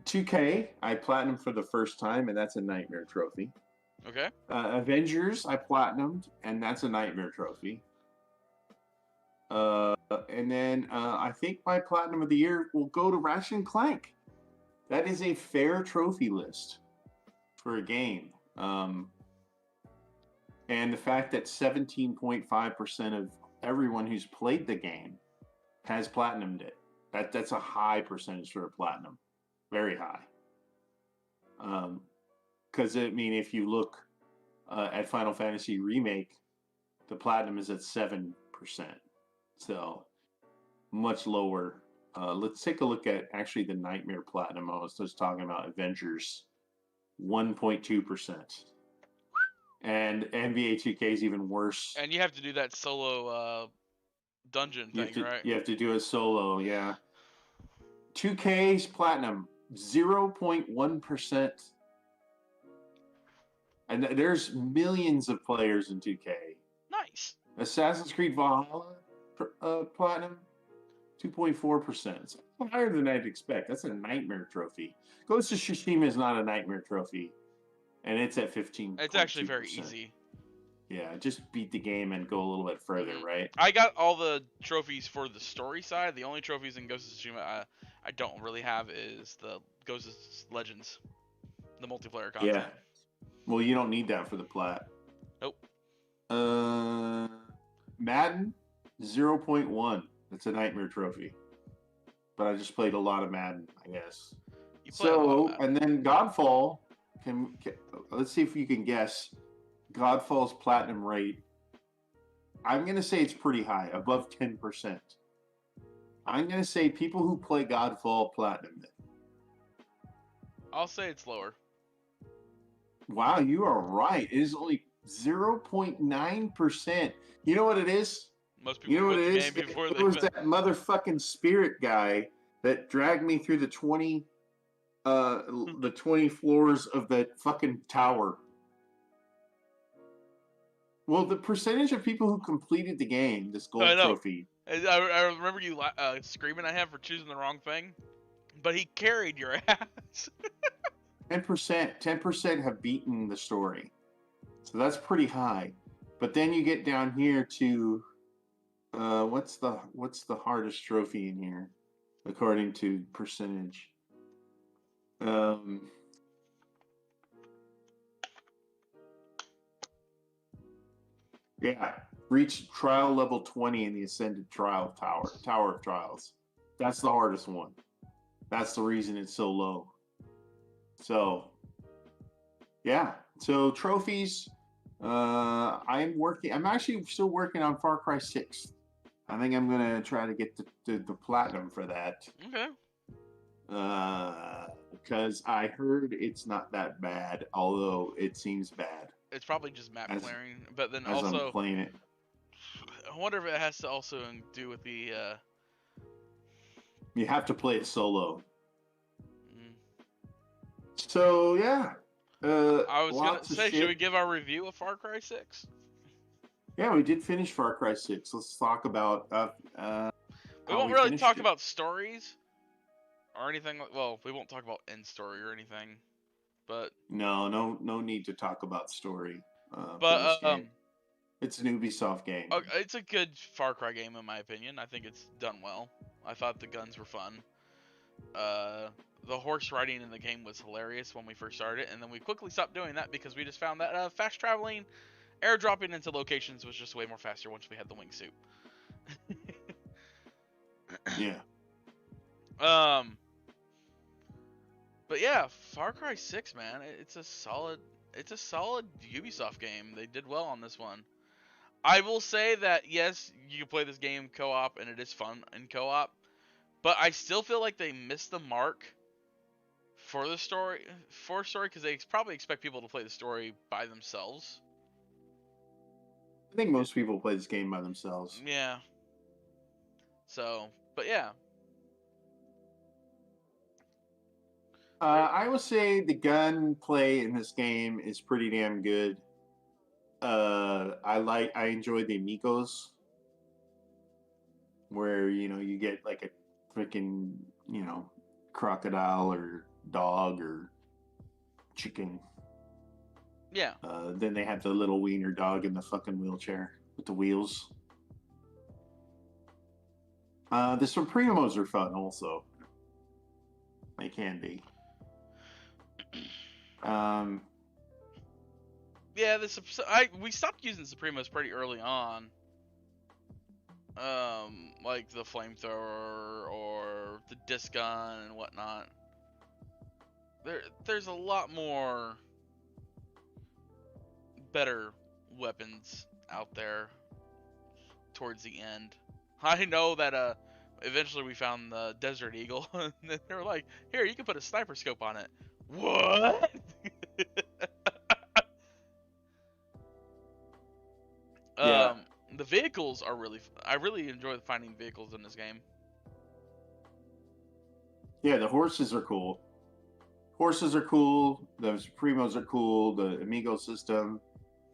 2K, I platinumed for the first time, and that's a nightmare trophy. Okay. Avengers, I platinumed, and that's a nightmare trophy. And then I think my platinum of the year will go to Ratchet & Clank. That is a fair trophy list for a game. And the fact that 17.5% of everyone who's played the game has platinumed it. That's a high percentage for a platinum. Very high. Because, if you look at Final Fantasy Remake, the platinum is at 7%. So, much lower. Let's take a look at actually the Nightmare Platinum. I was just talking about Avengers. 1.2%. And NBA 2K is even worse. And you have to do that solo dungeon thing, right? You have to do a solo, yeah. 2K's Platinum, 0.1%. And there's millions of players in 2K. Nice. Assassin's Creed Valhalla Platinum, 2.4%. It's higher than I'd expect. That's a nightmare trophy. Ghost of Tsushima is not a nightmare trophy, and it's at 15%. It's actually very easy. Yeah, just beat the game and go a little bit further, right? I got all the trophies for the story side. The only trophies in Ghost of Tsushima I don't really have is the Ghost of Legends, the multiplayer content. Yeah. Well, you don't need that for the plat. Nope. Madden, 0.1. That's a nightmare trophy. But I just played a lot of Madden, I guess. And then Godfall, let's see if you can guess Godfall's platinum rate. I'm going to say it's pretty high, above 10%. I'm going to say people who play Godfall platinum it. I'll say it's lower. Wow, you are right. It is only 0.9%. You know what it is? Most people quit the game before it was that motherfucking spirit guy that dragged me through the 20 floors of that fucking tower. Well, the percentage of people who completed the game, this gold trophy. I remember you screaming at him for choosing the wrong thing, but he carried your ass. 10% have beaten the story. So that's pretty high. But then you get down here to what's the hardest trophy in here, according to percentage? Yeah, reach trial level 20 in the Ascended Trial Tower of Trials. That's the hardest one. That's the reason it's so low. So, yeah. So trophies. I'm actually still working on Far Cry 6. I think I'm gonna try to get the platinum for that. Okay. Because I heard it's not that bad, although it seems bad. It's probably just map clearing, but then as also I'm playing it. I wonder if it has to also do with the. You have to play it solo. So yeah. I was gonna say, should we give our review of Far Cry 6? Yeah, we did finish Far Cry 6. Let's talk about. We won't really talk about stories or anything. Well, we won't talk about end story or anything, but no need to talk about story. But it's an Ubisoft game. It's a good Far Cry game in my opinion. I think it's done well. I thought the guns were fun. The horse riding in the game was hilarious when we first started, and then we quickly stopped doing that because we just found that fast traveling, airdropping into locations was just way more faster once we had the wingsuit. Yeah. But yeah, Far Cry 6, man, it's a solid Ubisoft game. They did well on this one. I will say that yes, you can play this game co-op and it is fun in co-op, but I still feel like they missed the mark for the story because they probably expect people to play the story by themselves. I think most people play this game by themselves. Yeah. So, but yeah. I would say the gun play in this game is pretty damn good. I enjoy the amigos, where you get like a freaking crocodile or dog or chicken. Yeah. Then they have the little wiener dog in the fucking wheelchair with the wheels. The Supremos are fun also. They can be. Yeah, we stopped using Supremos pretty early on. Like the flamethrower or the disc gun and whatnot. There's a lot more better weapons out there towards the end. I know that eventually we found the Desert Eagle, and then they were like, "Here, you can put a sniper scope on it." What? Yeah. The vehicles are I really enjoy finding vehicles in this game. Yeah, the horses are cool. Horses are cool. The Supremos are cool. The Amigo system,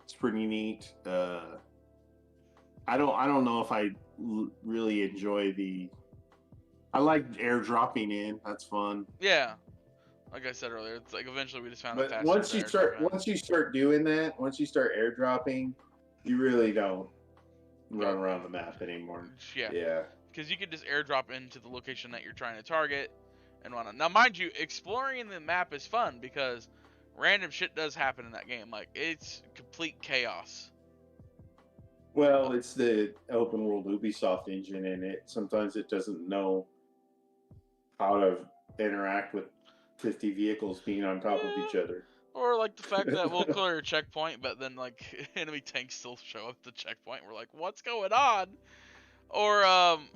it's pretty neat. I don't know if I really enjoy I like airdropping in. That's fun. Yeah, like I said earlier, it's like eventually we just found. But once you start doing that, once you start airdropping, you really don't run around the map anymore. Yeah. Because you can just airdrop into the location that you're trying to target and whatnot. Now, mind you, exploring the map is fun because random shit does happen in that game. Like, it's complete chaos. Well, it's the open world Ubisoft engine, and sometimes it doesn't know how to interact with 50 vehicles being on top of each other. Or like the fact that we'll clear a checkpoint, but then like enemy tanks still show up at the checkpoint. We're like, what's going on? Or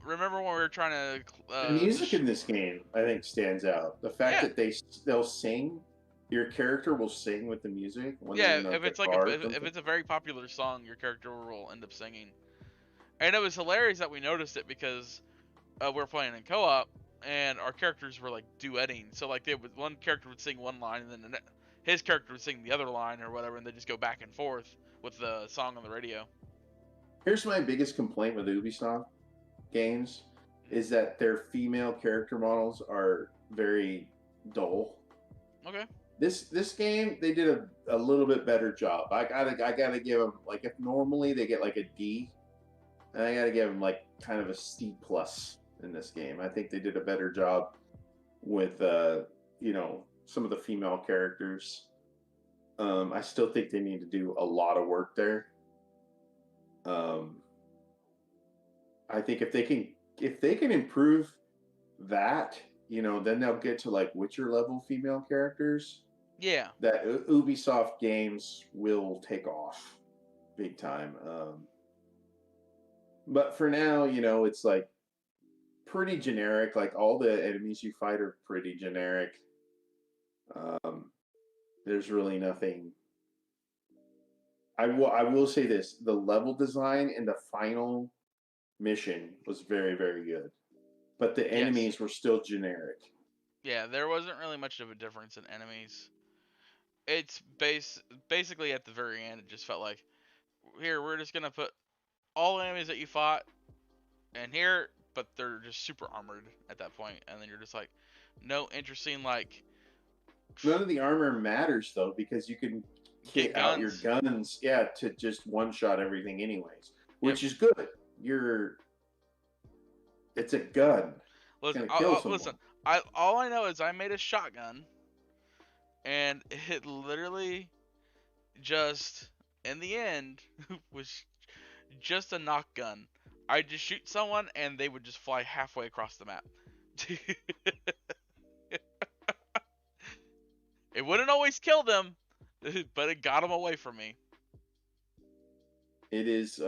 remember when we were trying to the music in this game, I think, stands out. The fact that they'll sing, your character will sing with the music. If it's like if it's a very popular song, your character will end up singing. And it was hilarious that we noticed it because we're playing in co-op and our characters were like duetting. So like one character would sing one line and then his character would sing the other line or whatever, and they just go back and forth with the song on the radio. Here's my biggest complaint with Ubisoft games is that their female character models are very dull. Okay. This game they did a little bit better job. I gotta give them, like, if normally they get like a D, and I gotta give them like kind of a C plus in this game. I think they did a better job with some of the female characters. I still think they need to do a lot of work there. I think if they can improve that, then they'll get to like Witcher level female characters. Yeah. That Ubisoft games will take off big time. But for now, it's like pretty generic. Like all the enemies you fight are pretty generic. There's really nothing. I will say this: the level design in the final mission was very, very good, but the enemies were still generic. Yeah, there wasn't really much of a difference in enemies. It's basically at the very end, it just felt like, here, we're just gonna put all the enemies that you fought in here, but they're just super armored at that point, and then you're just like, no interesting, like. None of the armor matters though, because you can get out your guns, to just one shot everything anyways, which is good. It's a gun. Listen, all I know is I made a shotgun, and it literally just, in the end, was just a knock gun. I'd just shoot someone, and they would just fly halfway across the map. It wouldn't always kill them, but it got them away from me. It is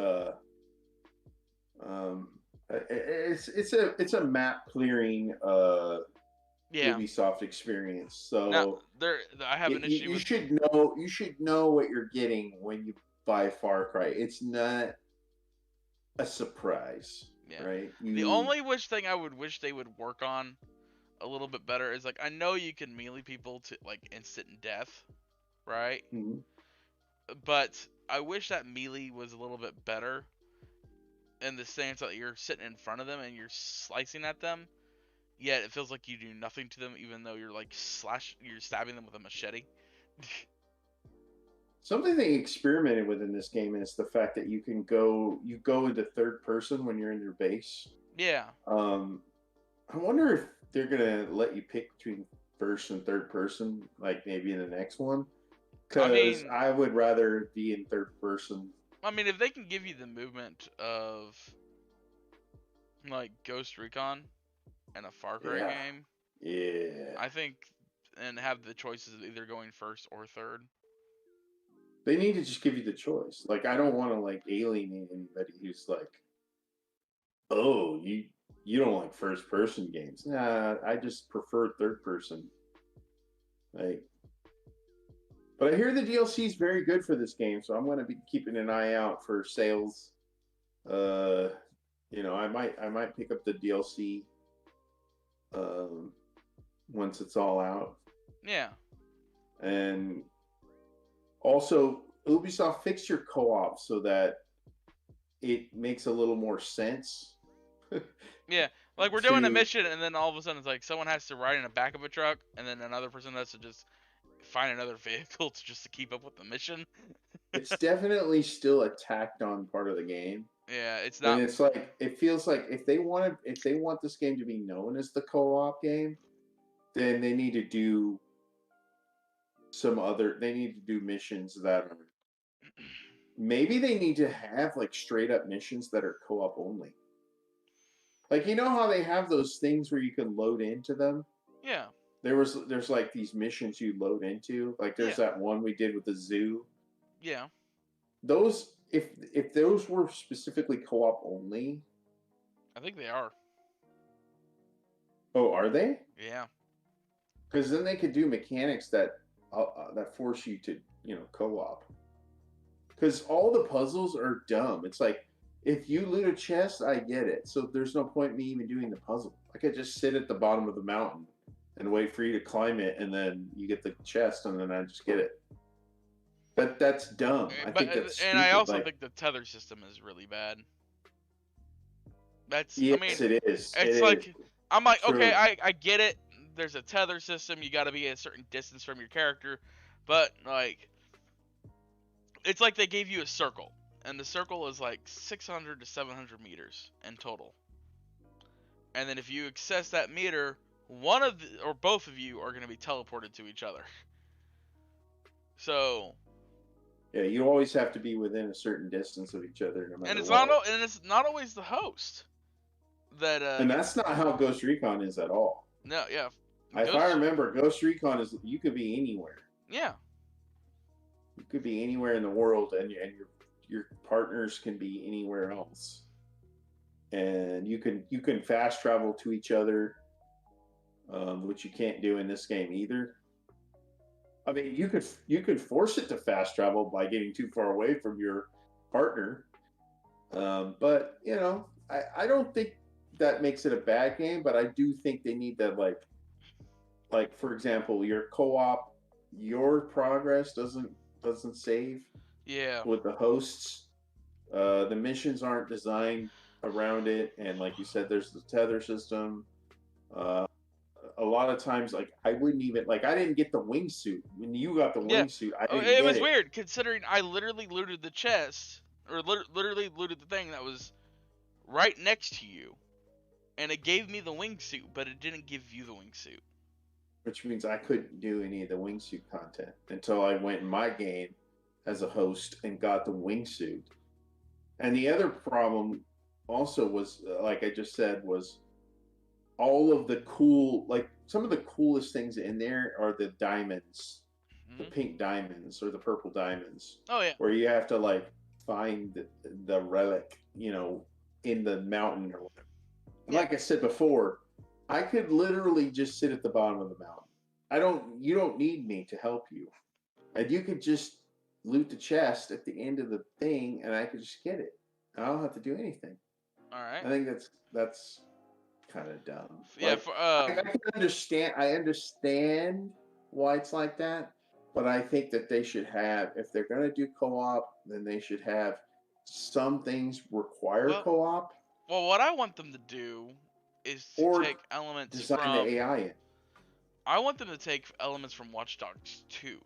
it's a map clearing Ubisoft experience. So now, I have an issue. You should know what you're getting when you buy Far Cry. It's not a surprise, right? The only thing I would wish they would work on a little bit better is, like, I know you can melee people to like instant death, right? Mm-hmm. But I wish that melee was a little bit better in the sense that you're sitting in front of them and you're slicing at them, yet it feels like you do nothing to them, even though you're like you're stabbing them with a machete. Something they experimented with in this game is the fact that you go into third person when you're in your base. Yeah. I wonder if they're gonna let you pick between first and third person, like maybe in the next one. Because I would rather be in third person. I mean, if they can give you the movement of like Ghost Recon and a Far Cry game, I think, and have the choices of either going first or third. They need to just give you the choice. Like, I don't want to like alienate anybody who's like, oh, you don't like first person games. Nah, I just prefer third person. Like, but I hear the DLC is very good for this game, so I'm going to be keeping an eye out for sales. I might pick up the DLC once it's all out. Yeah. And also, Ubisoft, fix your co-op so that it makes a little more sense. Yeah, like we're doing a mission, and then all of a sudden it's like someone has to ride in the back of a truck, and then another person has to just find another vehicle to keep up with the mission. It's definitely still a tacked on part of the game. Yeah, it's not. And it's like, it feels like if they want this game to be known as the co-op game, then they need to do missions that are, maybe they need to have like straight up missions that are co-op only. Like, you know how they have those things where you can load into them? Yeah. There's like these missions you load into. Like there's that one we did with the zoo. Yeah. Those, if those were specifically co-op only. I think they are. Oh, are they? Yeah. Because then they could do mechanics that force you to, co-op. Because all the puzzles are dumb. It's like, if you loot a chest, I get it. So there's no point in me even doing the puzzle. I could just sit at the bottom of the mountain and wait for you to climb it, and then you get the chest, and then I just get it. But that's dumb. I think that's stupid. And I also think the tether system is really bad. Yes, it is. It's like, I'm like, okay, I get it. there's a tether system. You got to be a certain distance from your character, but like it's like they gave you a circle, and the circle is like 600 to 700 meters in total. And then if you access that meter, one of the, or both of you are going to be teleported to each other. So yeah, you always have to be within a certain distance of each other, no matter and it's what. it's not always the host that and that's not how Ghost Recon is at all. No, yeah. If I remember, Ghost Recon is you could be anywhere. Yeah. You could be anywhere in the world, and your partners can be anywhere else, and you can fast travel to each other, which you can't do in this game either. I mean, you could force it to fast travel by getting too far away from your partner, but you know, I don't think that makes it a bad game. But I do think they need that, like for example, your co-op, your progress doesn't save. Yeah. With the hosts, the missions aren't designed around it, and like you said, there's the tether system. A lot of times, like I didn't get the wingsuit. When you got the wingsuit, I didn't get it. It was weird considering I literally looted the chest, or literally looted the thing that was right next to you, and it gave me the wingsuit, but it didn't give you the wingsuit. Which means I couldn't do any of the wingsuit content until I went in my game as a host and got the wingsuit. And the other problem also was, like I just said, was all of the cool, like some of the coolest things in there are the diamonds, the pink diamonds or the purple diamonds. Oh yeah. Where you have to like find the relic, you know, in the mountain or whatever. And like I said before, I could literally just sit at the bottom of the mountain. You don't need me to help you. And you could just loot the chest at the end of the thing and I could just get it. I don't have to do anything. All right. I think that's kind of dumb. Yeah, like, I can understand. I understand why it's like that, but I think that they should have, if they're going to do co-op, then they should have some things require co-op. Well, what I want them to do is to take elements from the AI in. I want them to take elements from Watch Dogs 2,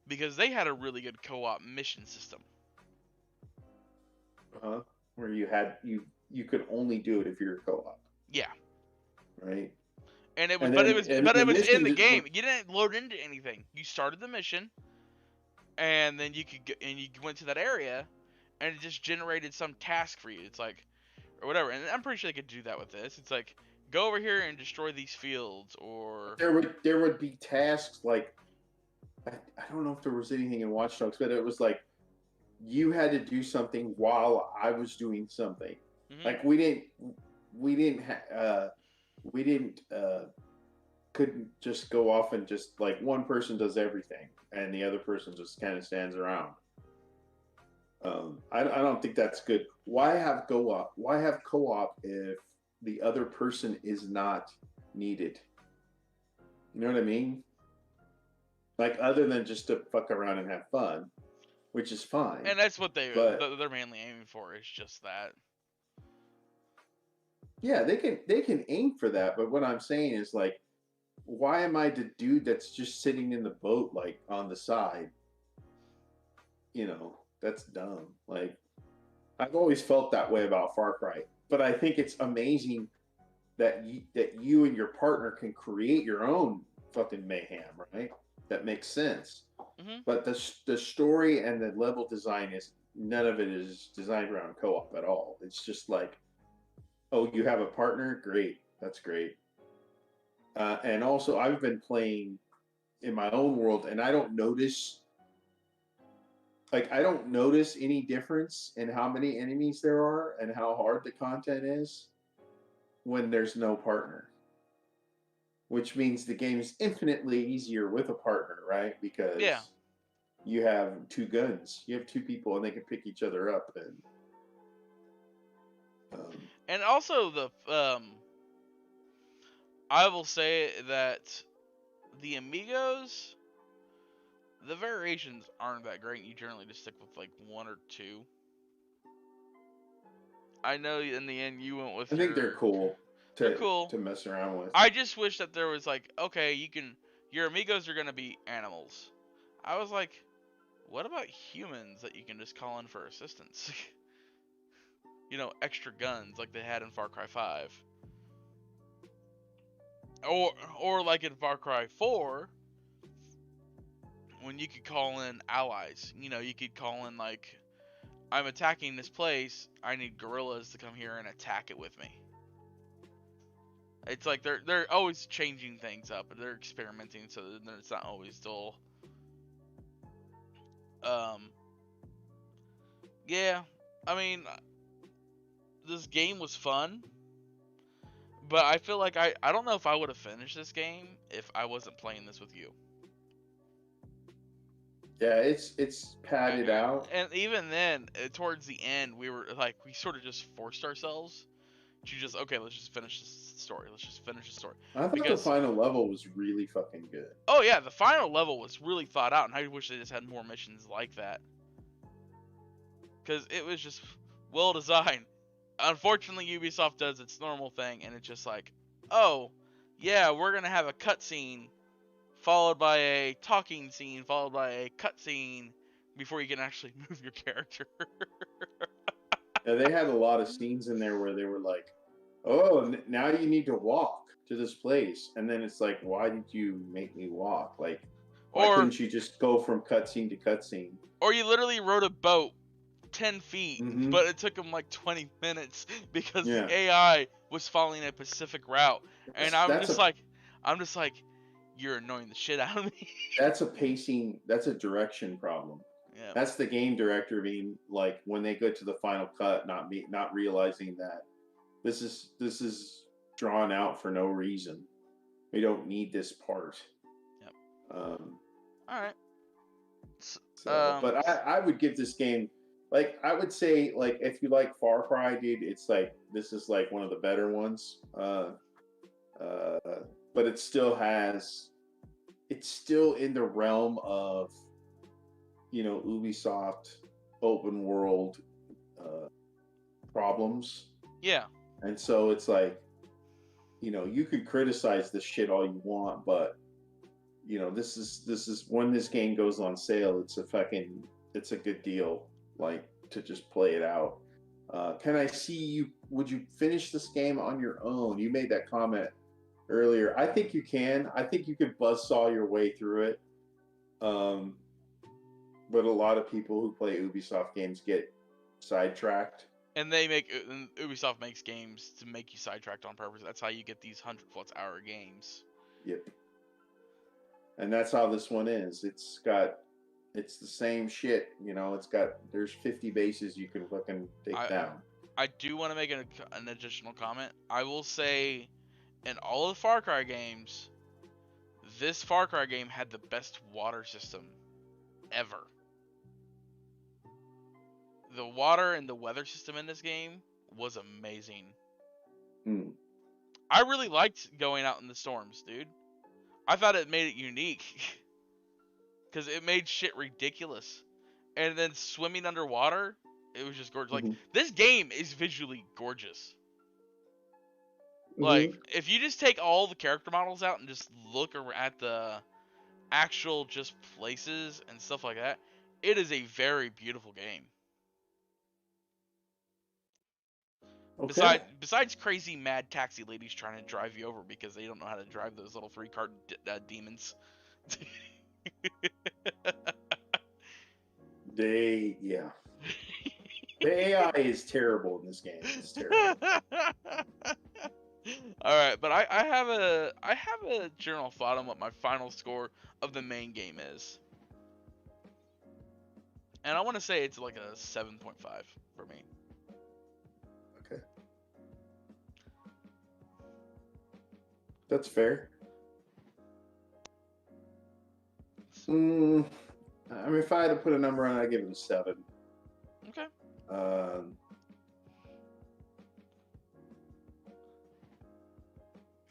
because they had a really good co-op mission system. Where you could only do it if you're a co-op. Yeah. Right. And it was, but it was in the game. You didn't load into anything. You started the mission, and then you went to that area, and it just generated some task for you. It's like, or whatever. And I'm pretty sure they could do that with this. It's like, go over here and destroy these fields, or there would be tasks like, I don't know if there was anything in Watch Dogs, but it was like you had to do something while I was doing something. Mm-hmm. Like couldn't just go off and just like one person does everything and the other person just kind of stands around. I don't think that's good. Why have co-op? Why have co-op if the other person is not needed? You know what I mean? Like, other than just to fuck around and have fun, which is fine. And that's what they're mainly aiming for, is just that. Yeah, they can aim for that, but what I'm saying is, like, why am I the dude that's just sitting in the boat, like, on the side? You know, that's dumb. Like, I've always felt that way about Far Cry, but I think it's amazing that you and your partner can create your own fucking mayhem, right? That makes sense. Mm-hmm. But the story and the level design none of it is designed around co-op at all. It's just like, oh, you have a partner? Great. That's great. And also, I've been playing in my own world, and I don't notice any difference in how many enemies there are and how hard the content is when there's no partner. Which means the game is infinitely easier with a partner, right? Because you have two guns. You have two people, and they can pick each other up. And also I will say that the amigos, the variations aren't that great. You generally just stick with like one or two. I know in the end you went with. I think they're cool. They're cool to mess around with. I just wish that there was like, okay, your amigos are gonna be animals. I was like, what about humans that you can just call in for assistance? Extra guns like they had in Far Cry 5. Or like in Far Cry 4, when you could call in allies. You could call in like, I'm attacking this place, I need guerrillas to come here and attack it with me. It's like they're always changing things up, and they're experimenting, so that it's not always dull. Yeah, I mean, this game was fun, but I feel like I don't know if I would have finished this game if I wasn't playing this with you. Yeah, it's padded out. And even then, towards the end, we sort of just forced ourselves to just, okay, let's just finish this story. Let's just finish the story. I thought the final level was really fucking good. Oh yeah, the final level was really thought out, and I wish they just had more missions like that. Because it was just well designed. Unfortunately, Ubisoft does its normal thing, and it's just like, oh, yeah, we're going to have a cutscene, followed by a talking scene, followed by a cutscene, before you can actually move your character. Yeah, they had a lot of scenes in there where they were like, oh, now you need to walk to this place. And then it's like, why did you make me walk? Like, why couldn't you just go from cutscene to cutscene? Or you literally rode a boat 10 feet, but it took them like 20 minutes because the AI was following a specific route. And I'm just like, you're annoying the shit out of me. That's a direction problem. Yeah. That's the game director being like, when they go to the final cut, not realizing that this is drawn out for no reason. We don't need this part. Yep. All right. But I would give this game, like, I would say, like, if you like Far Cry, dude, it's like, this is like one of the better ones. But it's still in the realm of, Ubisoft open world problems. Yeah. And so it's like, you could criticize this shit all you want, but this is when this game goes on sale, it's a good deal, like, to just play it out. Can I see you? Would you finish this game on your own? You made that comment earlier. I think you can. I think you could buzzsaw your way through it. But a lot of people who play Ubisoft games get sidetracked. And Ubisoft makes games to make you sidetracked on purpose. That's how you get these 100+ hour games. Yep. And that's how this one is. It's the same shit, there's 50 bases you can fucking take down. I do want to make an additional comment. I will say, in all of the Far Cry games, this Far Cry game had the best water system ever. The water and the weather system in this game was amazing. I really liked going out in the storms, dude. I thought it made it unique. Because it made shit ridiculous. And then swimming underwater, it was just gorgeous. Like, this game is visually gorgeous. Like, if you just take all the character models out and just look at the actual just places and stuff like that, it is a very beautiful game. Okay. Besides crazy mad taxi ladies trying to drive you over because they don't know how to drive those little 3-car demons. The AI is terrible in this game. It's terrible. All right, but I have a general thought on what my final score of the main game is, and I want to say it's like a 7.5 for me. Okay, that's fair. I mean, if I had to put a number on it, I'd give it a 7. Okay.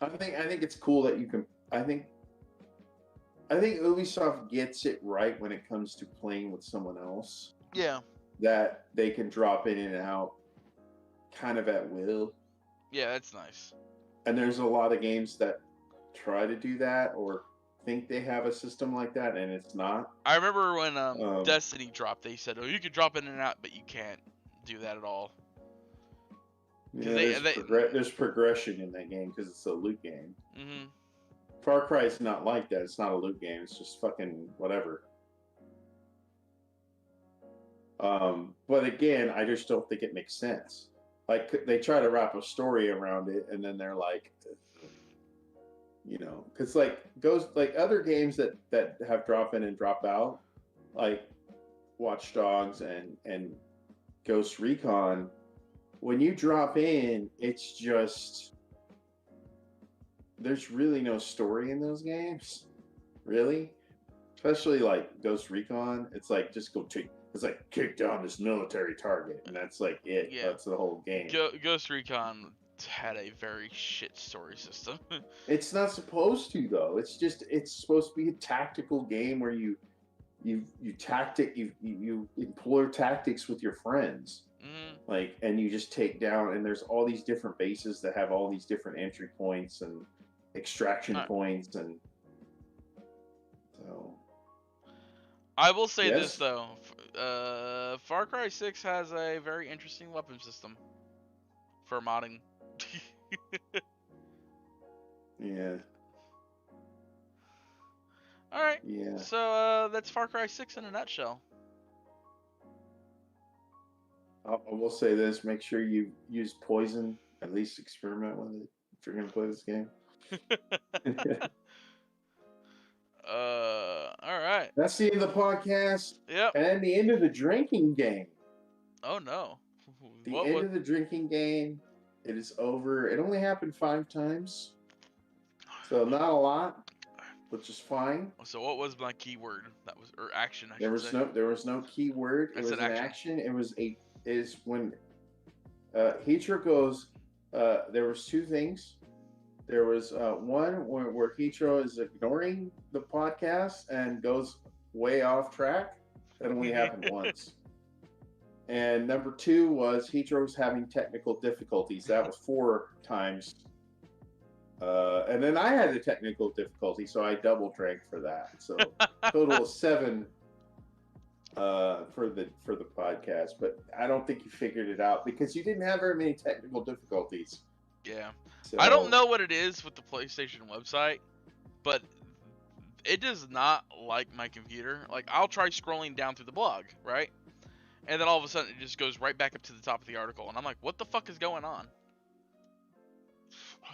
I think it's cool that you can. I think Ubisoft gets it right when it comes to playing with someone else. Yeah. That they can drop in and out, kind of at will. Yeah, that's nice. And there's a lot of games that try to do that or think they have a system like that, and it's not. I remember when Destiny dropped, they said, "Oh, you could drop in and out, but you can't do that at all." Yeah, there's progression in that game because it's a loot game. Mm-hmm. Far Cry is not like that. It's not a loot game. It's just fucking whatever. But again, I just don't think it makes sense. Like they try to wrap a story around it, and then they're like, because like other games that have drop in and drop out, like Watch Dogs and Ghost Recon. When you drop in, it's just there's really no story in those games, really. Especially like Ghost Recon, it's like just it's like kick down this military target, and that's like it. Yeah. That's the whole game. Ghost Recon had a very shit story system. It's not supposed to though. It's supposed to be a tactical game where you employ tactics with your friends. Like, and you just take down, and there's all these different bases that have all these different entry points and extraction points, and so. I will say this though, Far Cry 6 has a very interesting weapon system for modding. Yeah. All right. Yeah. So that's Far Cry 6 in a nutshell. I will say this: make sure you use poison. At least experiment with it if you're gonna play this game. All right. That's the end of the podcast. Yep. And the end of the drinking game. Oh no. The end of the drinking game. It is over. It only happened 5 times, so not a lot, which is fine. So what was my keyword? That was action. There was no keyword. It was an action. It is when Hitro goes. There was 2 things. There was one where Hitro is ignoring the podcast and goes way off track. That only happened once. And number 2 was Hitro was having technical difficulties. That was 4 times. And then I had a technical difficulty, so I double drank for that. So total of 7 for the podcast. But I don't think you figured it out because you didn't have very many technical difficulties. Yeah. So, I don't know what it is with the PlayStation website, but it does not like my computer. Like, I'll try scrolling down through the blog, right? And then all of a sudden, it just goes right back up to the top of the article. And I'm like, what the fuck is going on?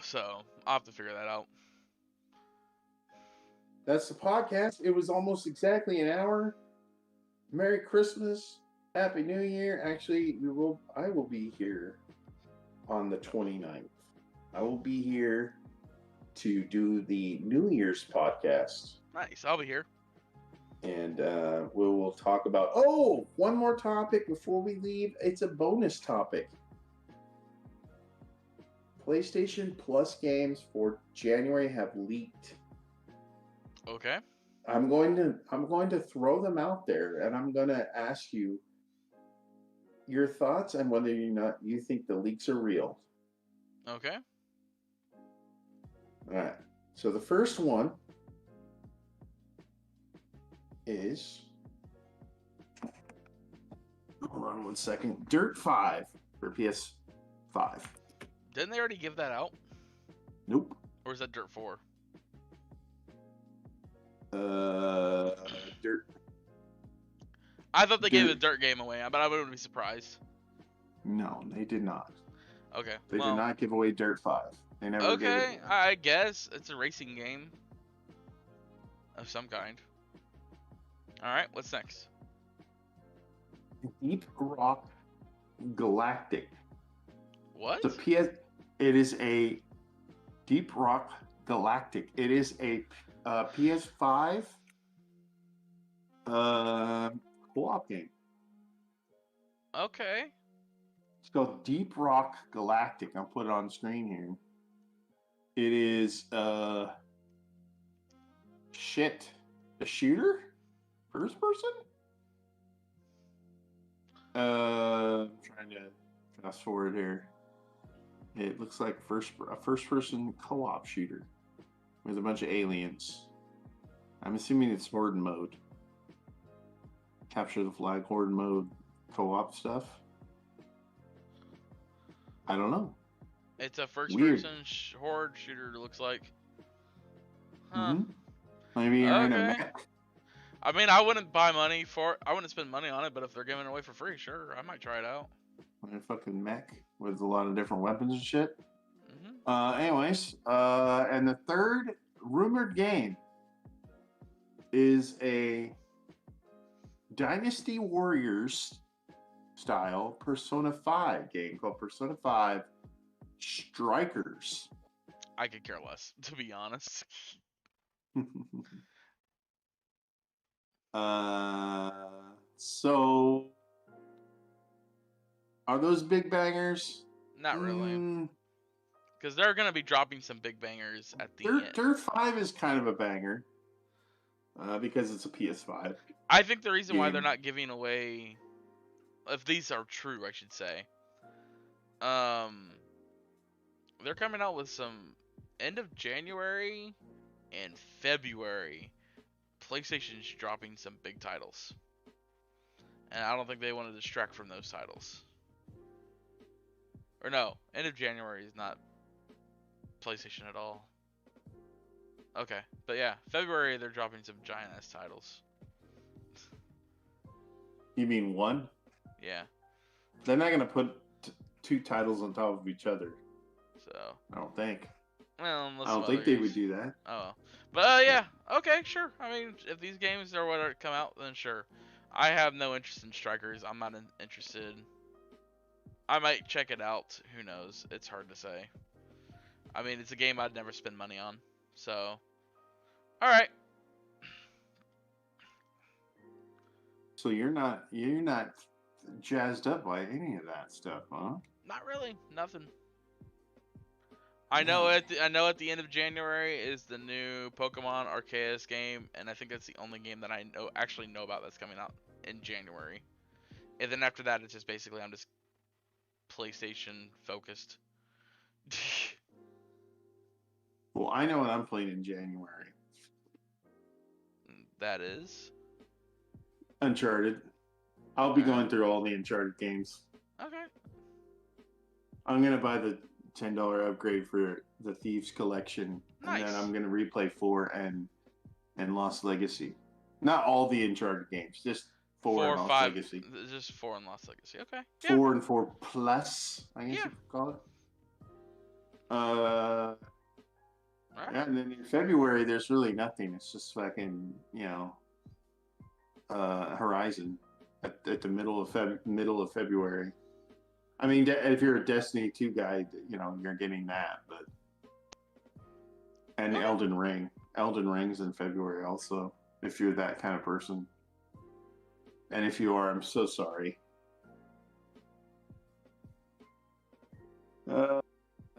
So, I'll have to figure that out. That's the podcast. It was almost exactly an hour. Merry Christmas. Happy New Year. Actually, I will be here on the 29th. I will be here to do the New Year's podcast. Nice. I'll be here. And we will talk about, one more topic before we leave. It's a bonus topic. PlayStation Plus games for January have leaked. Okay. I'm going to throw them out there, and I'm going to ask you your thoughts on whether you think the leaks are real. Okay. All right. So the first one is, hold on one second, Dirt 5 for PS5. Didn't they already give that out? Nope. Or is that Dirt 4? Dirt. I thought they gave a Dirt game away, but I wouldn't be surprised. No, they did not. Okay. They did not give away Dirt 5. They never gave it away. I guess it's a racing game of some kind. All right, what's next? Deep Rock Galactic. What? It is a Deep Rock Galactic. It is a PS5 co-op game. Okay. It's called Deep Rock Galactic. I'll put it on screen here. It is a shooter? First person? I'm trying to fast forward here. It looks like a first-person co-op shooter with a bunch of aliens. I'm assuming it's horde mode. Capture the flag horde mode co-op stuff. I don't know. It's a first-person horde shooter. It looks like. Huh. Mm-hmm. Maybe you're in a Okay. mech. I mean, I wouldn't buy money for it. I wouldn't spend money on it, but if they're giving it away for free, sure, I might try it out. In a fucking mech with a lot of different weapons and shit. Mm-hmm. Anyways, and the third rumored game is a Dynasty Warriors style Persona 5 game called Persona 5 Strikers. I could care less, to be honest. So are those big bangers? Not really. Because they're going to be dropping some big bangers at the end. Their 5 is kind of a banger because it's a PS5. I think the reason why they're not giving away, if these are true, I should say, they're coming out with some end of January and February. PlayStation's dropping some big titles. And I don't think they want to distract from those titles. Or no, end of January is not PlayStation at all. Okay, but yeah, February they're dropping some giant ass titles. You mean one? Yeah. They're not gonna put two titles on top of each other. So. I don't think. Well, I don't think they would do that. Oh, but yeah, okay, sure. I mean, if these games are what are come out, then sure. I have no interest in Strikers. I'm not interested. I might check it out. Who knows? It's hard to say. I mean, it's a game I'd never spend money on. So, all right. So you're not jazzed up by any of that stuff, huh? Not really. Nothing. I know at the end of January is the new Pokemon Arceus game, and I think that's the only game that I actually know about that's coming out in January. And then after that, it's just basically I'm just PlayStation focused. Well, I know what I'm playing in January. That is Uncharted. I'll be going through all the Uncharted games. Okay. I'm gonna buy the $10 upgrade for the Thieves Collection, nice. And then I'm gonna replay 4 and Lost Legacy. Not all the Uncharted games, just 4 and Lost Legacy. Just 4 and Lost Legacy. Okay. 4 and 4 plus, I guess you could call it. Right. Yeah, and then in February there's really nothing. It's just fucking, Horizon at the middle of February. I mean, if you're a Destiny 2 guy, you're getting that, but and Elden Ring's in February also, if you're that kind of person. And if you are, I'm so sorry.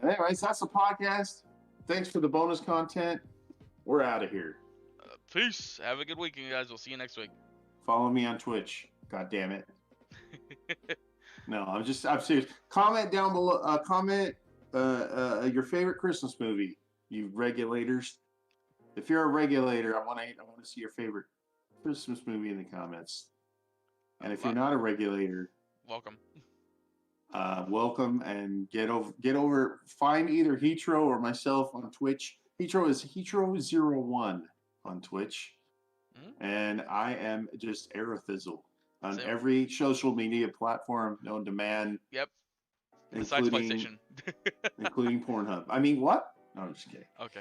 Anyways, that's the podcast. Thanks for the bonus content. We're out of here. Peace. Have a good weekend, guys. We'll see you next week. Follow me on Twitch. God damn it. No, I'm serious. Comment down below. Comment your favorite Christmas movie, you regulators. If you're a regulator, I want to see your favorite Christmas movie in the comments. And if you're not a regulator, welcome. Welcome, and get over. Find either Hetro or myself on Twitch. Hetro is Hetro01 on Twitch, and I am just Erathizzle on every social media platform known to man. Yep. Besides PlayStation, including Pornhub. I mean, what? No, I'm just kidding. Okay.